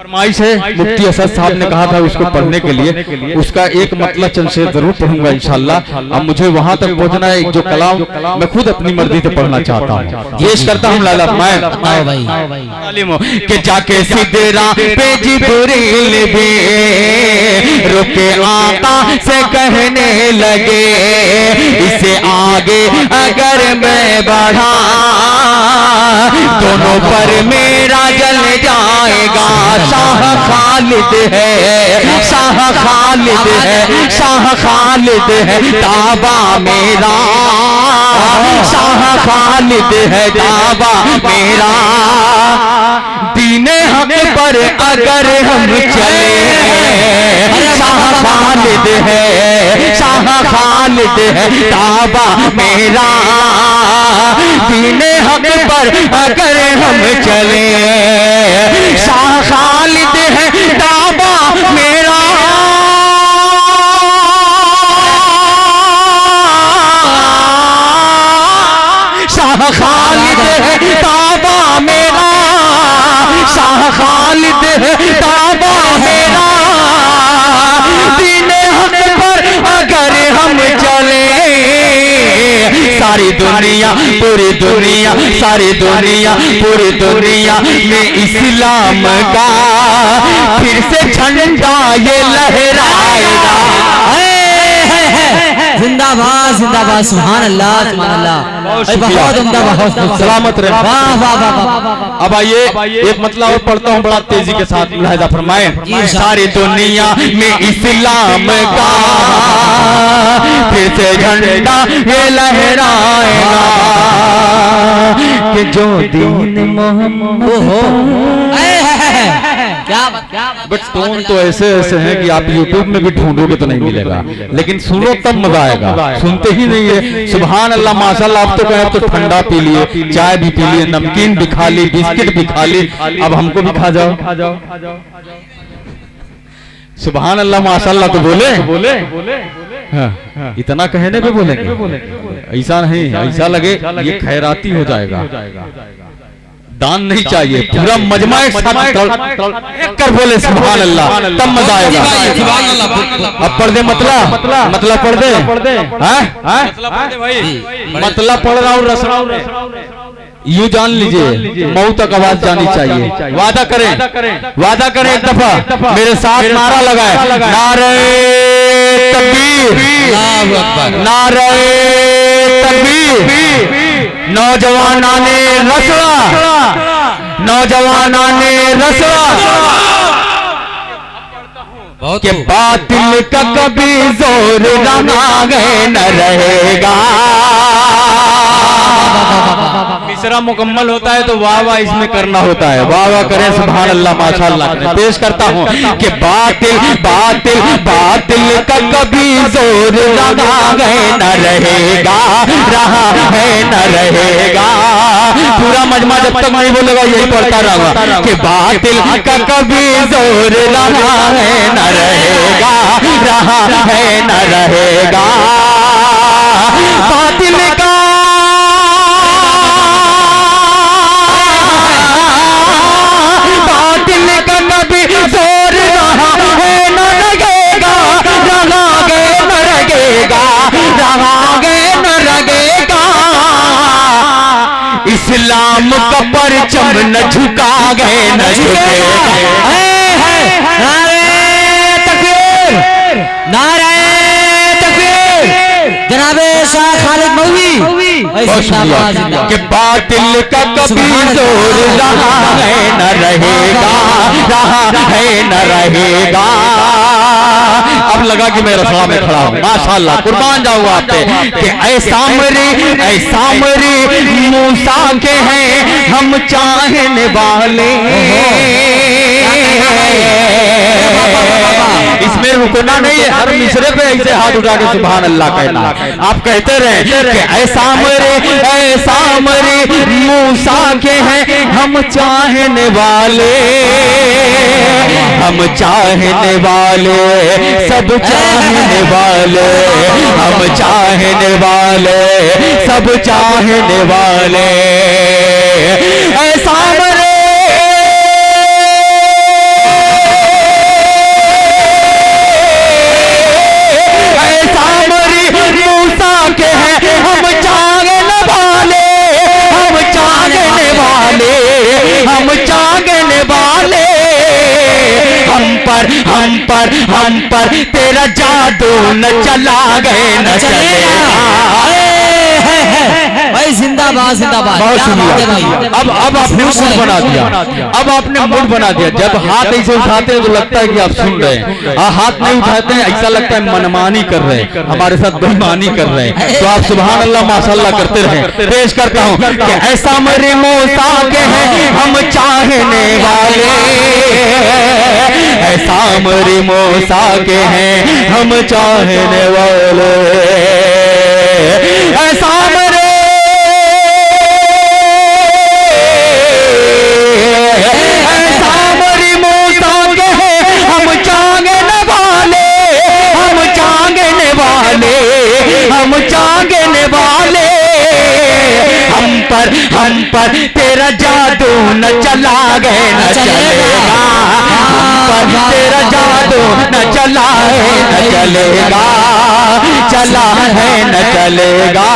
फरमाइश है, मुफ्ती असद साहब ने कहा था उसको पढ़ने के लिए, उसका एक मतलब चंद शेर जरूर पढ़ूंगा इंशाल्लाह। अब मुझे वहां तक पहुंचना है, जो कलाम मैं खुद अपनी मर्जी से पढ़ना चाहता हूँ, पेश करता हूँ। लाला मैं के जाके सिदरा पे जिब्रील भी रुके आका से कहने लगे, इसे आगे अगर मैं बढ़ा दोनों पर मेरा जल जाएगा। शाह खालिद है, शाह खालिद है, शाह खालिद है दावा मेरा, शाह खालिद है दावा मेरा। दीने हक पर अगर हम चले, शाह खालिद है, शाह खालिद है दावा मेरा। दीने हक पर अगर हम चले, शाह खालिद है दावा मेरा। शाह खालिद है दावा मेरा, शाह खालिद है दावा मेरा। दीने हक पर अगर हम चले, सारी दुनिया पूरी दुनिया, सारी दुनिया पूरी दुनिया में इस्लाम का फिर से झंडा ये लहराएगा। जिंदाबाद जिंदाबाद, सुभान अल्लाह सुभान अल्लाह। बहुत उम्दा, बहुत सलामत रहे। वाह वाह वाह। अब आइए एक मतलब और पढ़ता हूँ बड़ा तेजी के साथ, मुलाहिजा फरमाएं। सारी दुनिया में इस्लाम का फिर से झंडा ये लहराएगा, कि जो दीन मोहम्मद। बट टोन तो ऐसे ऐसे हैं कि आप यूट्यूब में भी ढूंढोगे तो नहीं मिलेगा, लेकिन सुनो तब मजा आएगा, सुनते ही नहीं है। सुभान अल्लाह माशाल्लाह। आप तो कहें तो ठंडा पी लिए, चाय भी पी लिए, नमकीन भी खा ली, बिस्किट भी खा ली, अब हमको भी खा जाओ। सुभान अल्लाह माशाल्लाह तो बोले। हाँ, इतना कहने पे बोलेंगे, ऐसा नहीं, ऐसा लगे ये खैराती हो जाएगा। दान नहीं चाहिए, पूरा मजमा एक साथ कर बोले सुभान अल्लाह, तब मजा आएगा। अब पढ़ दे मतलब पढ़ दे, मतलब पढ़ रहा हूँ, रस रहा हूँ। यूं जान लीजिए, मऊ तक आवाज जानी चाहिए। वादा करें एक दफा मेरे साथ नारा लगाए, नारे तकबीर, नारे तकबीर। नौजवाना ने रसवा, नौजवाना ने रसवा, के बातिल का कभी जोर रंगे न रहेगा। मिसरा मुकम्मल होता है तो वाह वाह इसमें करना होता है, वाह वाह करें सुभान अल्लाह माशाअल्लाह करें। पेश करता हूँ कि बातिल बातिल बातिल का कभी जोर रंगे न रहेगा, रहा है न रहेगा। पूरा मजमा जब तक नहीं बोलेगा यही पढ़ता रहूंगा कि बातिल का कभी जोर रहा है न रहेगा, रहा है न रहेगा। बातिल का कभी जोर रहा है न लगेगा, रहागे न लगेगा, रहागे न लगेगा। इस्लाम का परचम न झुका गए न झुकेगा। नारे तकबीर, नारे तकबीर। जनाबे शाह खालिद मौलवी बहुत शुक्रिया कि बातिल का कभी जोर रहा है न रहेगा, रहा है न रहेगा। अब लगा कि मैं रसवा में खड़ा हूँ, माशाल्लाह कुर्बान जाऊंगा आप पे कि ऐसा मरे मूसा के हैं हम चाहने वाले। इसमें रुकना नहीं है, हर मिसरे पे ऐसे हाथ उठा के सुभान अल्लाह कहना। आप कहते रहे कि ऐसा मरे मूसा के हैं हम चाहने वाले, हम चाहने वाले, सब चाहने वाले, हम चाहने वाले, सब चाहने वाले। ऐसा मरे हम पर तेरा जादू न चला गए न चलेगा। भाई जिंदाबाद जिंदाबाद। बहुत शुक्रिया। अब आपने मूड बना दिया, अब आपने मूड बना दिया। जब हाथ ऐसे उठाते हैं तो लगता है कि आप सुन रहे हैं, हाथ नहीं उठाते हैं ऐसा लगता है मनमानी कर रहे हैं, हमारे साथ बेईमानी कर रहे हैं। तो आप सुभान अल्लाह माशाल्लाह करते रहे। पेश करता हूँ कि ऐसा मरे मूसा के हैं हम चाहने वाले, ऐसा मरे मूसा के हैं हम चाहने वाले। ऐसा मरे हम चाहने वाले, हम पर तेरा जादू न चला गए न चलेगा, हम पर तेरा जादू न चला है न चलेगा, चला है न चलेगा।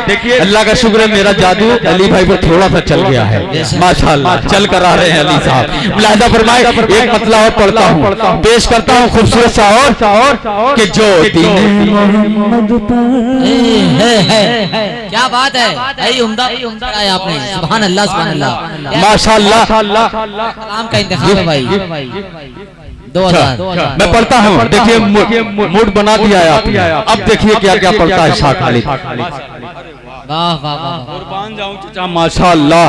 देखिए अल्लाह का शुक्र है मेरा जादू अली भाई पर थोड़ा सा चल गया है, माशाल्लाह चल कर आ रहे हैं अली साहब। मुलाहिजा फरमाए, एक मतला और पढ़ता हूँ, पेश करता हूँ खूबसूरत सा और कि जो क्या बात है, उम्दा आपने सुभान अल्लाह सुभान अल्लाह माशाल्लाह। कलाम का इंतखाब है भाई। 2000 मैं पढ़ता हूँ, देखिए मूड बना दिया है आपने। अब देखिए क्या क्या पढ़ता है शाह खालिद। वाह वाह वाह कुर्बान जाऊं चाचा माशाल्लाह।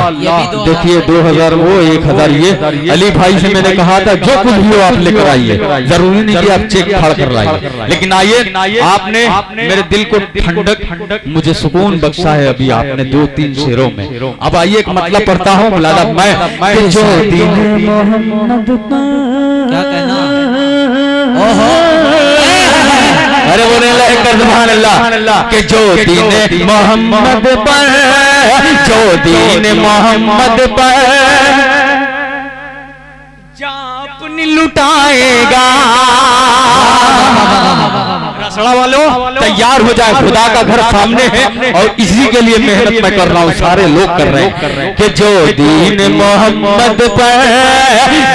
देखिए 2000 वो 1000 ये अली भाई से मैंने कहा था जो कुछ भी हो आप लेकर आइए, जरूरी नहीं कि आप चेक फाड़ कर लाइए, लेकिन आइए आपने मेरे दिल को ठंडक मुझे सुकून बख्शा है अभी आपने 2-3 शेरों में। अब आइए एक मतलब पढ़ता हूँ मुलादा मैं जो दिन क्या कहना। अरे बोले सुभान अल्लाह के जो दीन मोहम्मद पर, जो दीन मोहम्मद पर अपनी लुटाएगा। रसड़ा वालों तैयार हो जाए, खुदा का घर सामने है और इसी के लिए मेहनत मैं कर रहा हूँ, सारे लोग कर रहे हैं कि जो दीन मोहम्मद पर,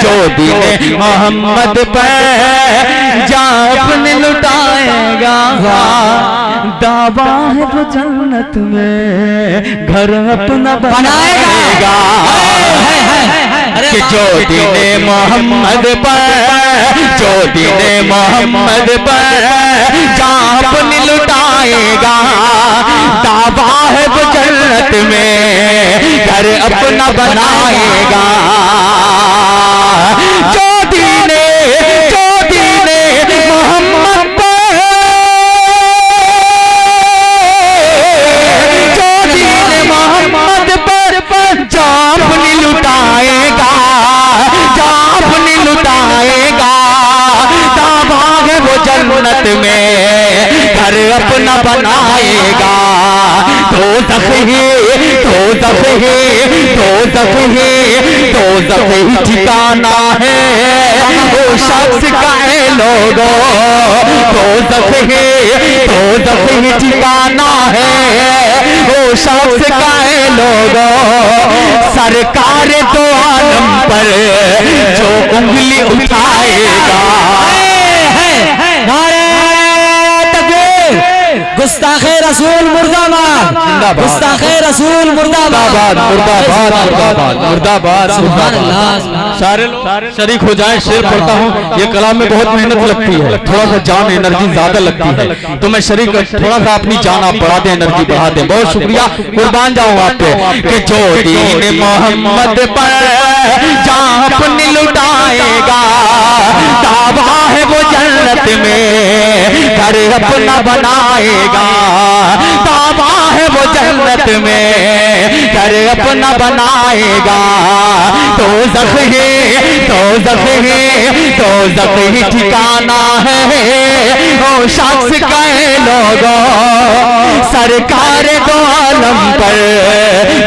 जो दीन मोहम्मद पर अपने लुटाएगा। दावा है वो जन्नत में घर अपना बनाएगा कि जो दीन मोहम्मद पर, जो दीन मोहम्मद पर अपने लुटाएगा। दावा है वो जन्नत में घर अपना बनाएगा। जो दीन मोहम्मद पर, जो दीन मोहम्मद पर अपनी लुटाएगा, अपनी लुटाएगा। दावा है वो जन्नत में घर अपना बनाएगा। दोज़ख ही ठिकाना है वो शख्स का है लोगों। दोज़ख ही ठिकाना है वो शख्स का है लोगों। सरकार दो आलम पर जो उंगली उठाएगा। गुस्ताखे रसूल मुर्दाबाद, गुस्ताखे रसूल मुर्दाबाद, मुर्दाबाद मुर्दाबाद मुर्दाबाद। सारे लोग शरीक हो जाएं। शेर पढ़ता हूँ, ये कलाम में बहुत मेहनत लगती है, थोड़ा सा जान एनर्जी ज्यादा लगती है, तो मैं शरीक थोड़ा सा अपनी जान आप बढ़ा दें, एनर्जी बढ़ा दें। बहुत शुक्रिया, कुर्बान जाऊँ आप पे। कि जो दीन मोहम्मद पर जहाँ अपनी लुटाएगा, दावा है वो जन्नत में घर अपना बनाएगा। दावा है वो जन्नत में घर अपना बनाएगा। तो ज़ख़्ही ठिकाना है ओ शख्स कहे लोगों, सरकार दो आलम पर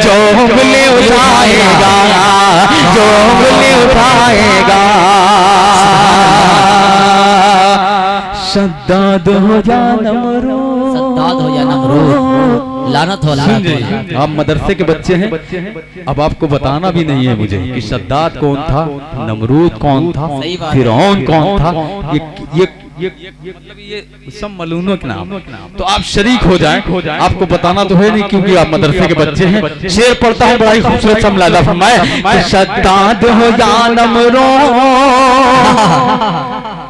जो उंगली उठाएगा, जो उंगली उठाएगा। शद्दाद हो या नमरूद, सद्दाद हो या नमरूद, लानत हो लानत हो। आप मदरसे के बच्चे हैं, अब आपको बताना भी नहीं है मुझे कि शद्दाद कौन था, नमरूद कौन था, फिरौन कौन था। ये मतलब ये सब मलूनों के नाम। तो आप शरीक हो जाएं, आपको बताना तो है नहीं क्योंकि आप मदरसे के बच्चे हैं। शेर पढ़ता हूँ, बड़ा ही खूबसूरत सा मुलादा फरमाए। शद्दाद हो या नमरूद,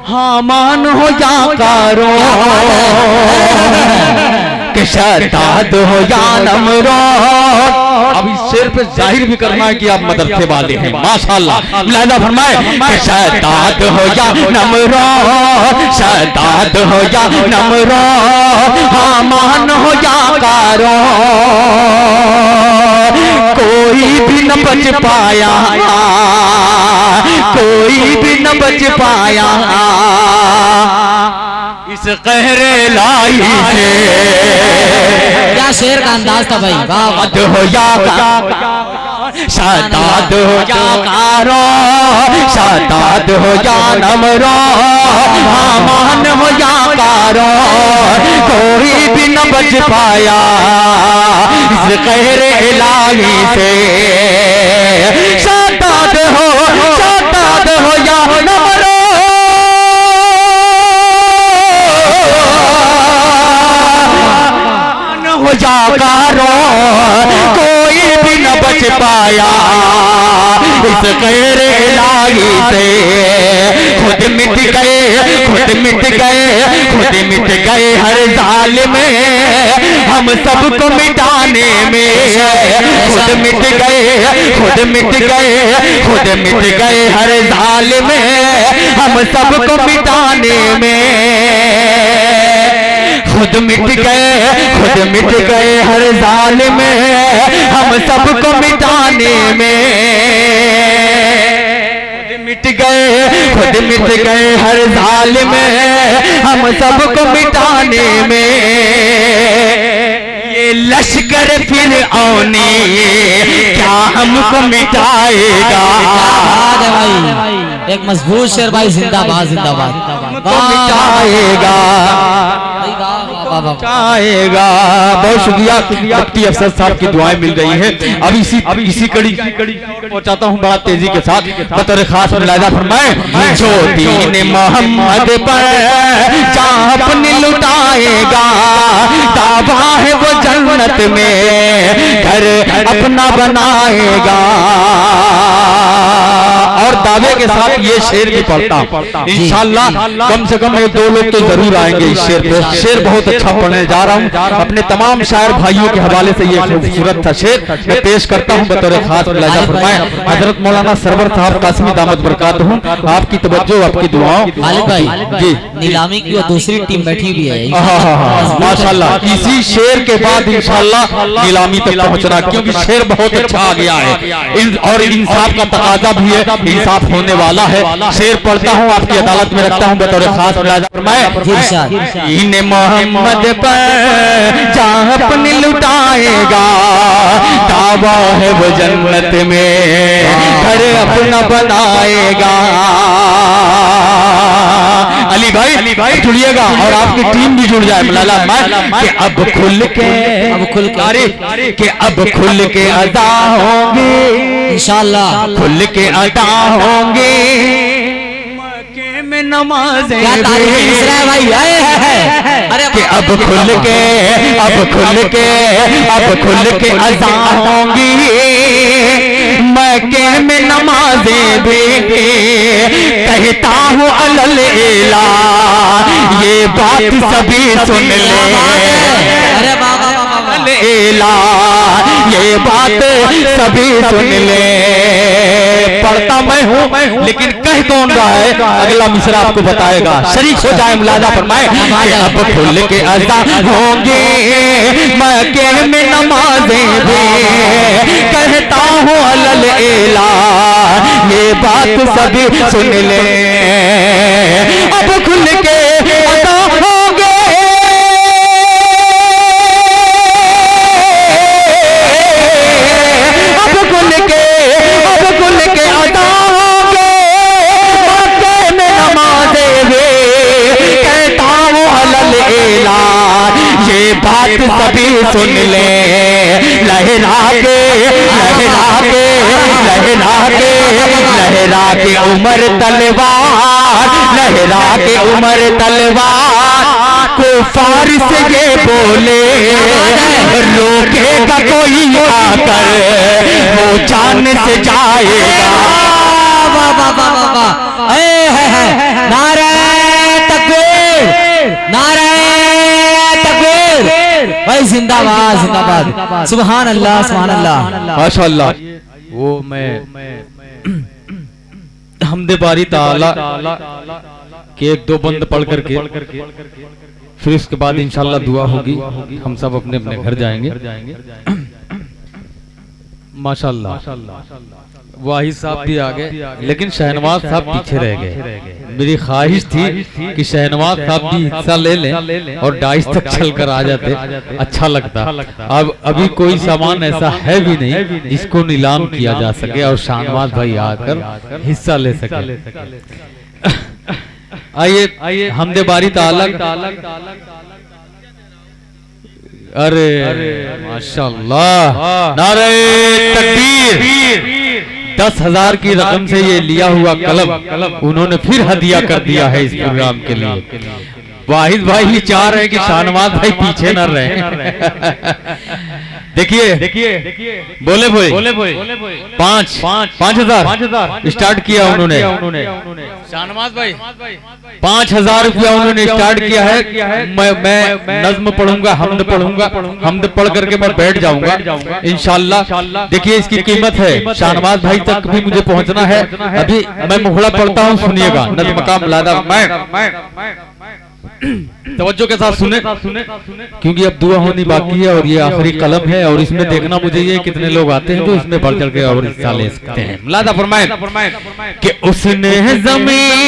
हामान हो या कारून, कि शद्दाद हो या नमरूद। अब इस शेर पे जाहिर भी करना है कि आप मदरसे वाले हैं, माशाअल्लाह। मुलादा फरमाए कि शद्दाद हो या नमरूद, शद्दाद हो या नमरूद, हामान हो या कारून, कोई भी न बच पाया, कोई भी न बच पाया इस कहरे लाई से। क्या शेर का अंदाज था भाई, वाह। हो या शद्दाद हो या कारो, शद्दाद हो या नमरो, हामान हो या कारो, कोई भी न बच पाया इस कहरे इलाही से। शद्दाद हो या नमरो, हो जा कारो, कोई भी न बच पाया इस कहरे इलाही से। खुद मिट गए, खुद मिट गए, खुद मिट गए हर जालिम में, हम सबको मिटाने में। खुद मिट गए, खुद मिट गए, खुद मिट गए हर जालिम में, हम सबको मिटाने में। खुद मिट गए, खुद मिट गए हर जालिम में, हम सबको मिटाने में। मिट गए, खुद मिट गए हर जालिम में, हम सबको मिटाने में। ये लश्कर फिर औनी क्या हमको मिटाएगा। एक मजबूत शेर भाई, जिंदाबाद जिंदाबाद। मिटाएगा मिटाएगा। बहुत शुक्रिया, मुफ्ती अफसर साहब की दुआएं मिल रही हैं। अब इसी कड़ी पहुंचाता हूँ बड़ा तेजी के साथ। बतौर खास मुलाहिजा फरमाए, जो दीन मोहम्मद पर जहाँ अपनी लुटाएगा, दावा है वो जन्नत में घर अपना बनाएगा। और दावे के साथ ये शेर भी पढ़ता हूँ इंशाअल्लाह। कम से कम 1-2 लोग तो जरूर आएंगे इस शेर पे। शेर बहुत अच्छा पढ़ने जा रहा हूँ। अपने तमाम शायर भाइयों के हवाले से ये खूबसूरत था शेर मैं पेश करता हूँ बतौर खास मुलाहिजा फरमाए। हजरत मौलाना सरवर साहब कासिमी दामत बरकात हूँ, आपकी तवज्जो, आपकी दुआओं। जी, नीलामी की दूसरी टीम बैठी हुई है माशाल्लाह। इसी शेर के बाद इंशाअल्लाह नीलामी तक पहुँचना, क्योंकि शेर बहुत अच्छा आ गया है और इंसाफ का तकाजा भी है, इंसाफ होने वाला है। शेर पढ़ता हूँ, आपकी अदालत में रखता हूँ बतौर खास मुलाहिजा फरमाए। इन्हें मोहम्मद पर जहाँ अपनी लुटाएगा, दावा है वो जन्नत में घर अपना बनाएगा। अली भाई जुड़िएगा और आपकी टीम भी जुड़ जाए मौलाना मैं कि अब खुल के कि अब खुल के अदा होंगे इंशाअल्लाह खुल के अदा होंगे में नमाज़ें क्या तारीफ है मिश्रा भाई अरे कि अब खुल के अज़ा होंगी मक्के में नमाज़ें भी कहता हूँ अलल इला ये बात सभी सुन ले अरे बाबा इला ये बात सभी सुन ले पढ़ता मैं हूँ लेकिन कह कौन रहा है अगला मिसरा आपको बताएगा शरीक हो जाए मुलाजा फरमाए कि अब खुल के अज़ा होंगे मक्के में नमाज़ें भी कहता हूँ अलल इला ये बात सभी सुन ले अब खुल के अज़ा होंगे बात सभी सुन ले लहरा के उमर तलवार को फारिस ये बोले रोकेगा कोई आकर वो जान से जाएगा नारे तकबीर भाई जिंदाबाद जिंदाबाद सुभान अल्लाह माशाअल्लाह वो मैं हमदे बारी ताला के एक दो बंद पढ़ करके फिर उसके बाद इंशाल्लाह दुआ होगी हम सब अपने अपने घर जाएंगे माशाल्लाह वाहिद साहब भी आ गए लेकिन शहनवाज साहब पीछे रह गए मेरी ख्वाहिश थी कि शहनवाज साहब भी हिस्सा ले लें और डाइस तक चल कर आ जाते अच्छा लगता अब अभी कोई सामान ऐसा है भी नहीं जिसको नीलाम किया जा सके और शहनवाज भाई आकर हिस्सा ले सके आइए हमदे बारी तालक अरे माशाल्लाह नारे तकबीर 10,000 की रकम से ये लिया हुआ कलम उन्होंने फिर हदिया कर दिया है इस प्रोग्राम के लिए वाहिद भाई ही चाह रहे हैं कि शाहनवाज भाई पीछे न रहे देखिए बोले 5,000 स्टार्ट किया उन्होंने शाहनवाज भाई 5,000 रुपया उन्होंने स्टार्ट किया है मैं नज्म पढ़ूंगा हमद पढ़ करके मैं बैठ जाऊंगा इंशाल्लाह देखिए इसकी कीमत है शाहनवाज भाई तक भी मुझे पहुंचना है अभी मैं मुखड़ा पढ़ता हूँ सुनिएगा नज्म का मुलादा मैं तवज्जो के साथ सुने क्योंकि अब दुआ होनी बाकी है और ये आखिरी कलम है और इसमें देखना मुझे ये कितने लोग आते हैं जो इसमें बढ़ चढ़ के और हिस्सा ले सकते हैं मुलादा फरमाए कि उसने ज़मीन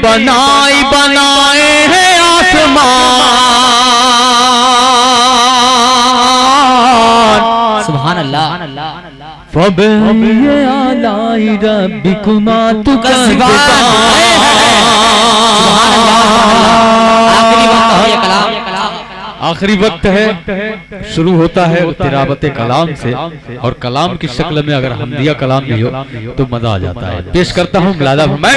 बनाए हैं आसमान सुभान अल्लाह आखिरी वक्त है शुरू होता है तिलावत कलाम से और कलाम की शक्ल में अगर हमदिया कलाम भी हो तो मजा आ जाता है पेश करता हूँ मुलादा मैं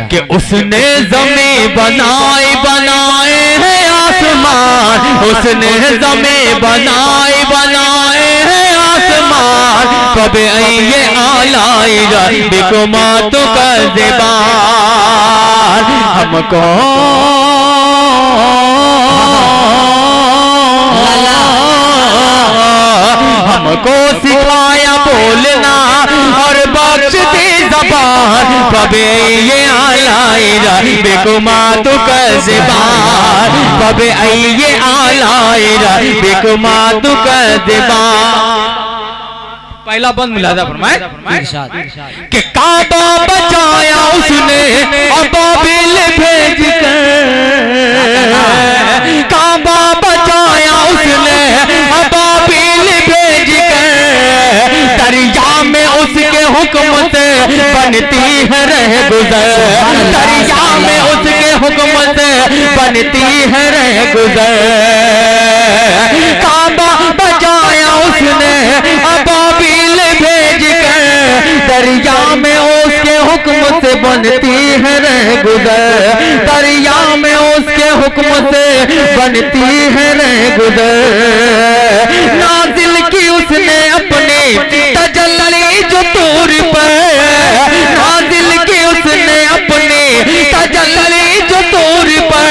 कि उसने ज़मीन बनाए हैं आसमान उसने ज़मीन बनाए हैं आसमान कब ये आलाएगा बिकुमा तो कर ज़बान हमको हमको सिखाया बोलना और बख्श दी ज़बान कबे ये आलाएगा बेकुमा तो कर ज़बान कबे ये आलाएगा बेकुमा तो कर ज़बान पहला बंद मुलादा फरमाए कि काबा बचाया उसने अबाबिल भेज कर काबा बचाया उसने अबाबील भेज कर, दरिया में उसके हुक्म से बनती है रह गुजर, दरिया में उसके हुक्म से बनती है रह गुजर। काबा बचाया उसने अबाबील भेज कर, दरिया में उसके हुक्म से बनती है रह गुजर, दरिया में उसके हुक्म से बनती है रह गुजर। नाजिल की उसने अपनी तजल्ली जो तूर पर, नाजिल की उसने अपनी तजल्ली जो तूर पर,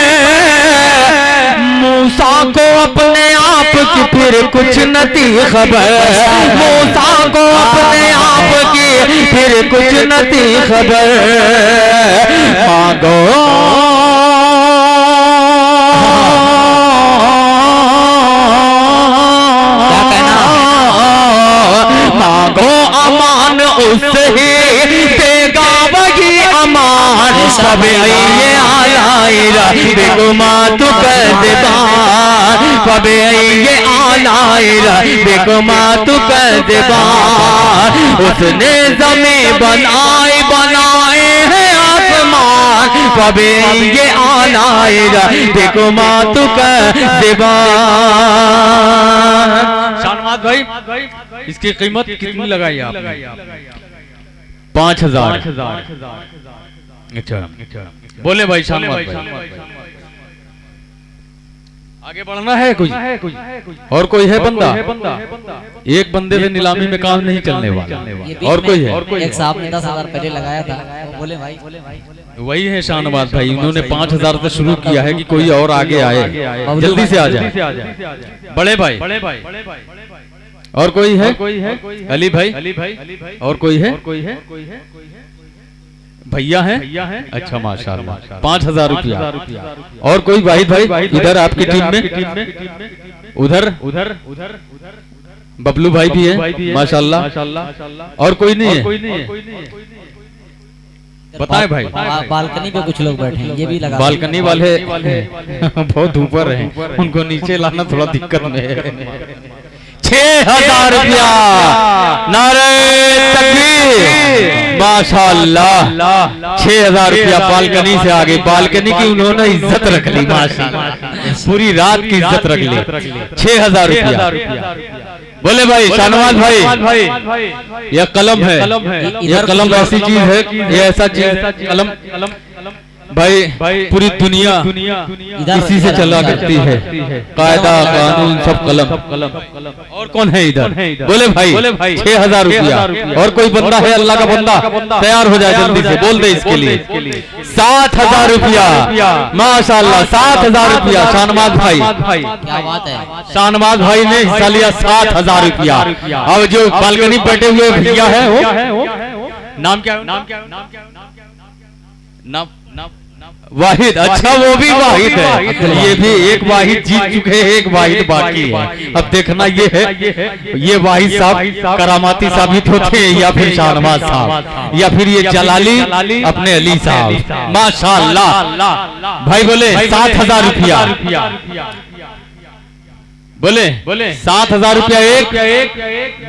मूसा को अपने आप की फिर कुछ न थी खबर, मूसा को अपने आप की फिर कुछ न थी खबर। मांगो क्या कहना, मांगो अमान उससे ही देगा वही अमान। सब ये आलाइरा बेगुमा तू कर देबान, सब ये आलाइरा बेगुमा तू कर देबान। उसने जमीन बनाए बनाए हैं आसमान, सब ये आलाइरा बेगुमा तू कर देबान। शानवाज भाई, इसकी कीमत कितनी लगाई आपने? 5000। अच्छा, बोले भाई शानवाज भाई, आगे बढ़ना है कुछ और कोई है बंदा? एक बंदे से नीलामी में काम नहीं चलने वाला। और कोई है? एक साहब ने 10,000 पहले लगाया था, बोले भाई वही है शानवाज भाई, इन्होंने 5000 से शुरू किया है कि कोई और आगे आए, जल्दी से आ जाए। बड़े भाई और कोई है? अली भाई और कोई है? भैया है? अच्छा माशाल्लाह, 5000 रुपया। और कोई वाहिद भाई इधर आपकी टीम में? उधर बबलू भाई भी है माशाल्लाह। और कोई नहीं है? बताए भाई। बालकनी पे कुछ लोग बैठे हैं, ये भी लगा। बालकनी वाले बहुत ऊपर हैं, उनको नीचे लाना थोड़ा दिक्कत में है। 6000 रुपया, नारे तकबीर, माशाल्लाह। 6000 रुपया बालकनी से आगे, बालकनी की उन्होंने इज्जत रख ली माशाल्लाह, पूरी रात की इज्जत रख ली। 6000 रुपया। बोले भाई शानवाज भाई, यह कलम है, यह कलम ऐसी चीज है, ये ऐसा चीज कलम भाई पूरी दुनिया इसी से चला करती है, कायदा कानून सब कलम। और कौन है इधर? बोले भाई 6000 रुपया। और कोई बंदा है अल्लाह का बंदा? तैयार हो जाए जल्दी से, बोल दे इसके लिए। 7000 रुपया माशाल्लाह, 7000 रुपया शानवाज भाई। क्या बात है, शानवाज भाई ने हिस्सा लिया 7000 रुपया। अब जो बालकनी बैठे हुए भैया है वो नाम क्या? नाम वाहिद। अच्छा वो भी वाहिद है, ये भी एक वाहिद जीत चुके हैं, एक वाहिद बाकी है। अब देखना ये है, ये वाहिद साहब करामाती साबित होते हैं या फिर शानवाज साहब या फिर ये जलाली अपने अली साहब माशाल्लाह। भाई बोले 7000 रुपया, बोले 7000 रुपया एक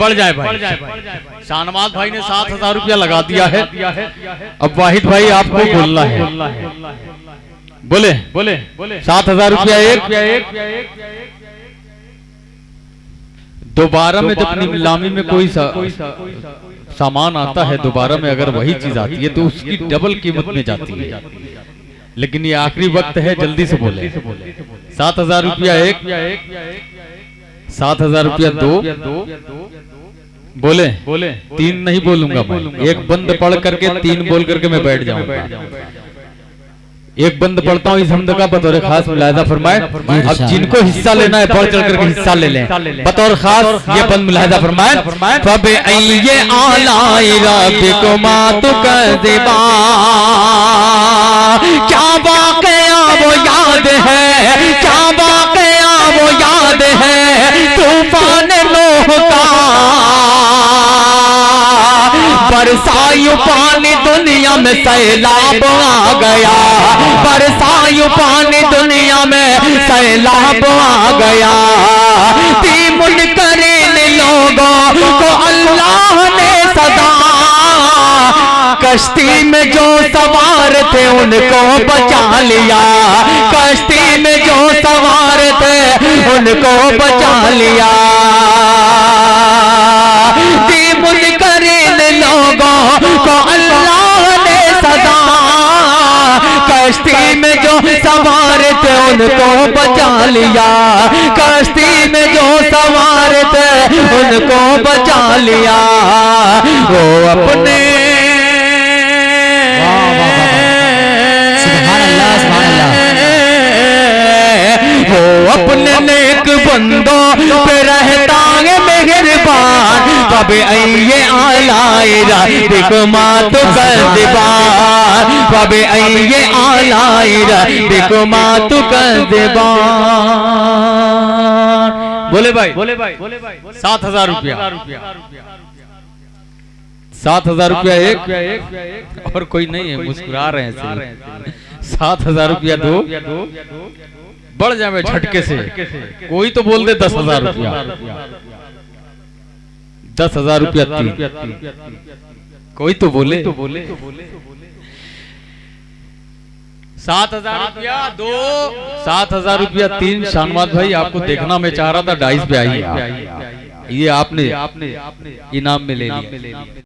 बढ़ जाए भाई। शानवाज भाई ने 7000 रुपया लगा दिया है। अब वाहिद भाई आपको बोलना है। बोले 7000 रुपया एक। दोबारा में जब नीलामी में कोई सामान आता है, दोबारा में अगर वही चीज आती है तो उसकी डबल कीमत में जाती है। लेकिन ये आखिरी वक्त है, जल्दी से बोले। 7000 रुपया एक, 7000 रुपया दो। बोले 3 नहीं बोलूंगा मैं, एक बंद पढ़ करके 3 बोल करके मैं बैठ जाऊंगा। एक बंद पढ़ता हूँ इस हमद का, बतौर खास मुलाहिजा फरमाए। अब जिनको हिस्सा लेना है बढ़ चढ़ करके हिस्सा ले लें, बतौर खास ये बंद मुलाहिजा फरमाए। फबे ये आलाइरा बिकुमा तु कज़िबा, क्या वाक़या वो याद है, क्या वाक़या वो याद है, तूफान नूह का बरसायु पानी दुनिया में सैलाब आ गया, बरसायु पानी दुनिया में सैलाब आ गया। तीमुन करीन लोगों को अल्लाह ने सदा, कश्ती में जो सवार थे उनको बचा लिया, कश्ती में जो सवार थे उनको बचा लिया। तीमुन करीन लोगों को अल्लाह ने सदा, कश्ती में जो सवार थे उनको बचा लिया, कश्ती में जो सवार थे उनको बचा लिया। वो अपने वो अपने नेक बंदों पे रहता है मेहरबान, तब ये आलायरा देखो मात कर दीवार, तब ये आलायरा देखो मात कर दीवार। बोले भाई 7,000 रुपया, 7,000 रुपया एक, और कोई नहीं है, मुस्कुरा रहे हैं। 7,000 रुपया दो, बढ़ जाए झटके से। कोई तो बोल दे 10,000 रुपया, 10,000 रुपया 3, कोई तो बोले 7,000 रुपया 2, 7,000 रुपया 3। शानवाज भाई आपको देखना मैं चाह रहा था, डाइस पे आइए, ये आपने इनाम में ले लिया।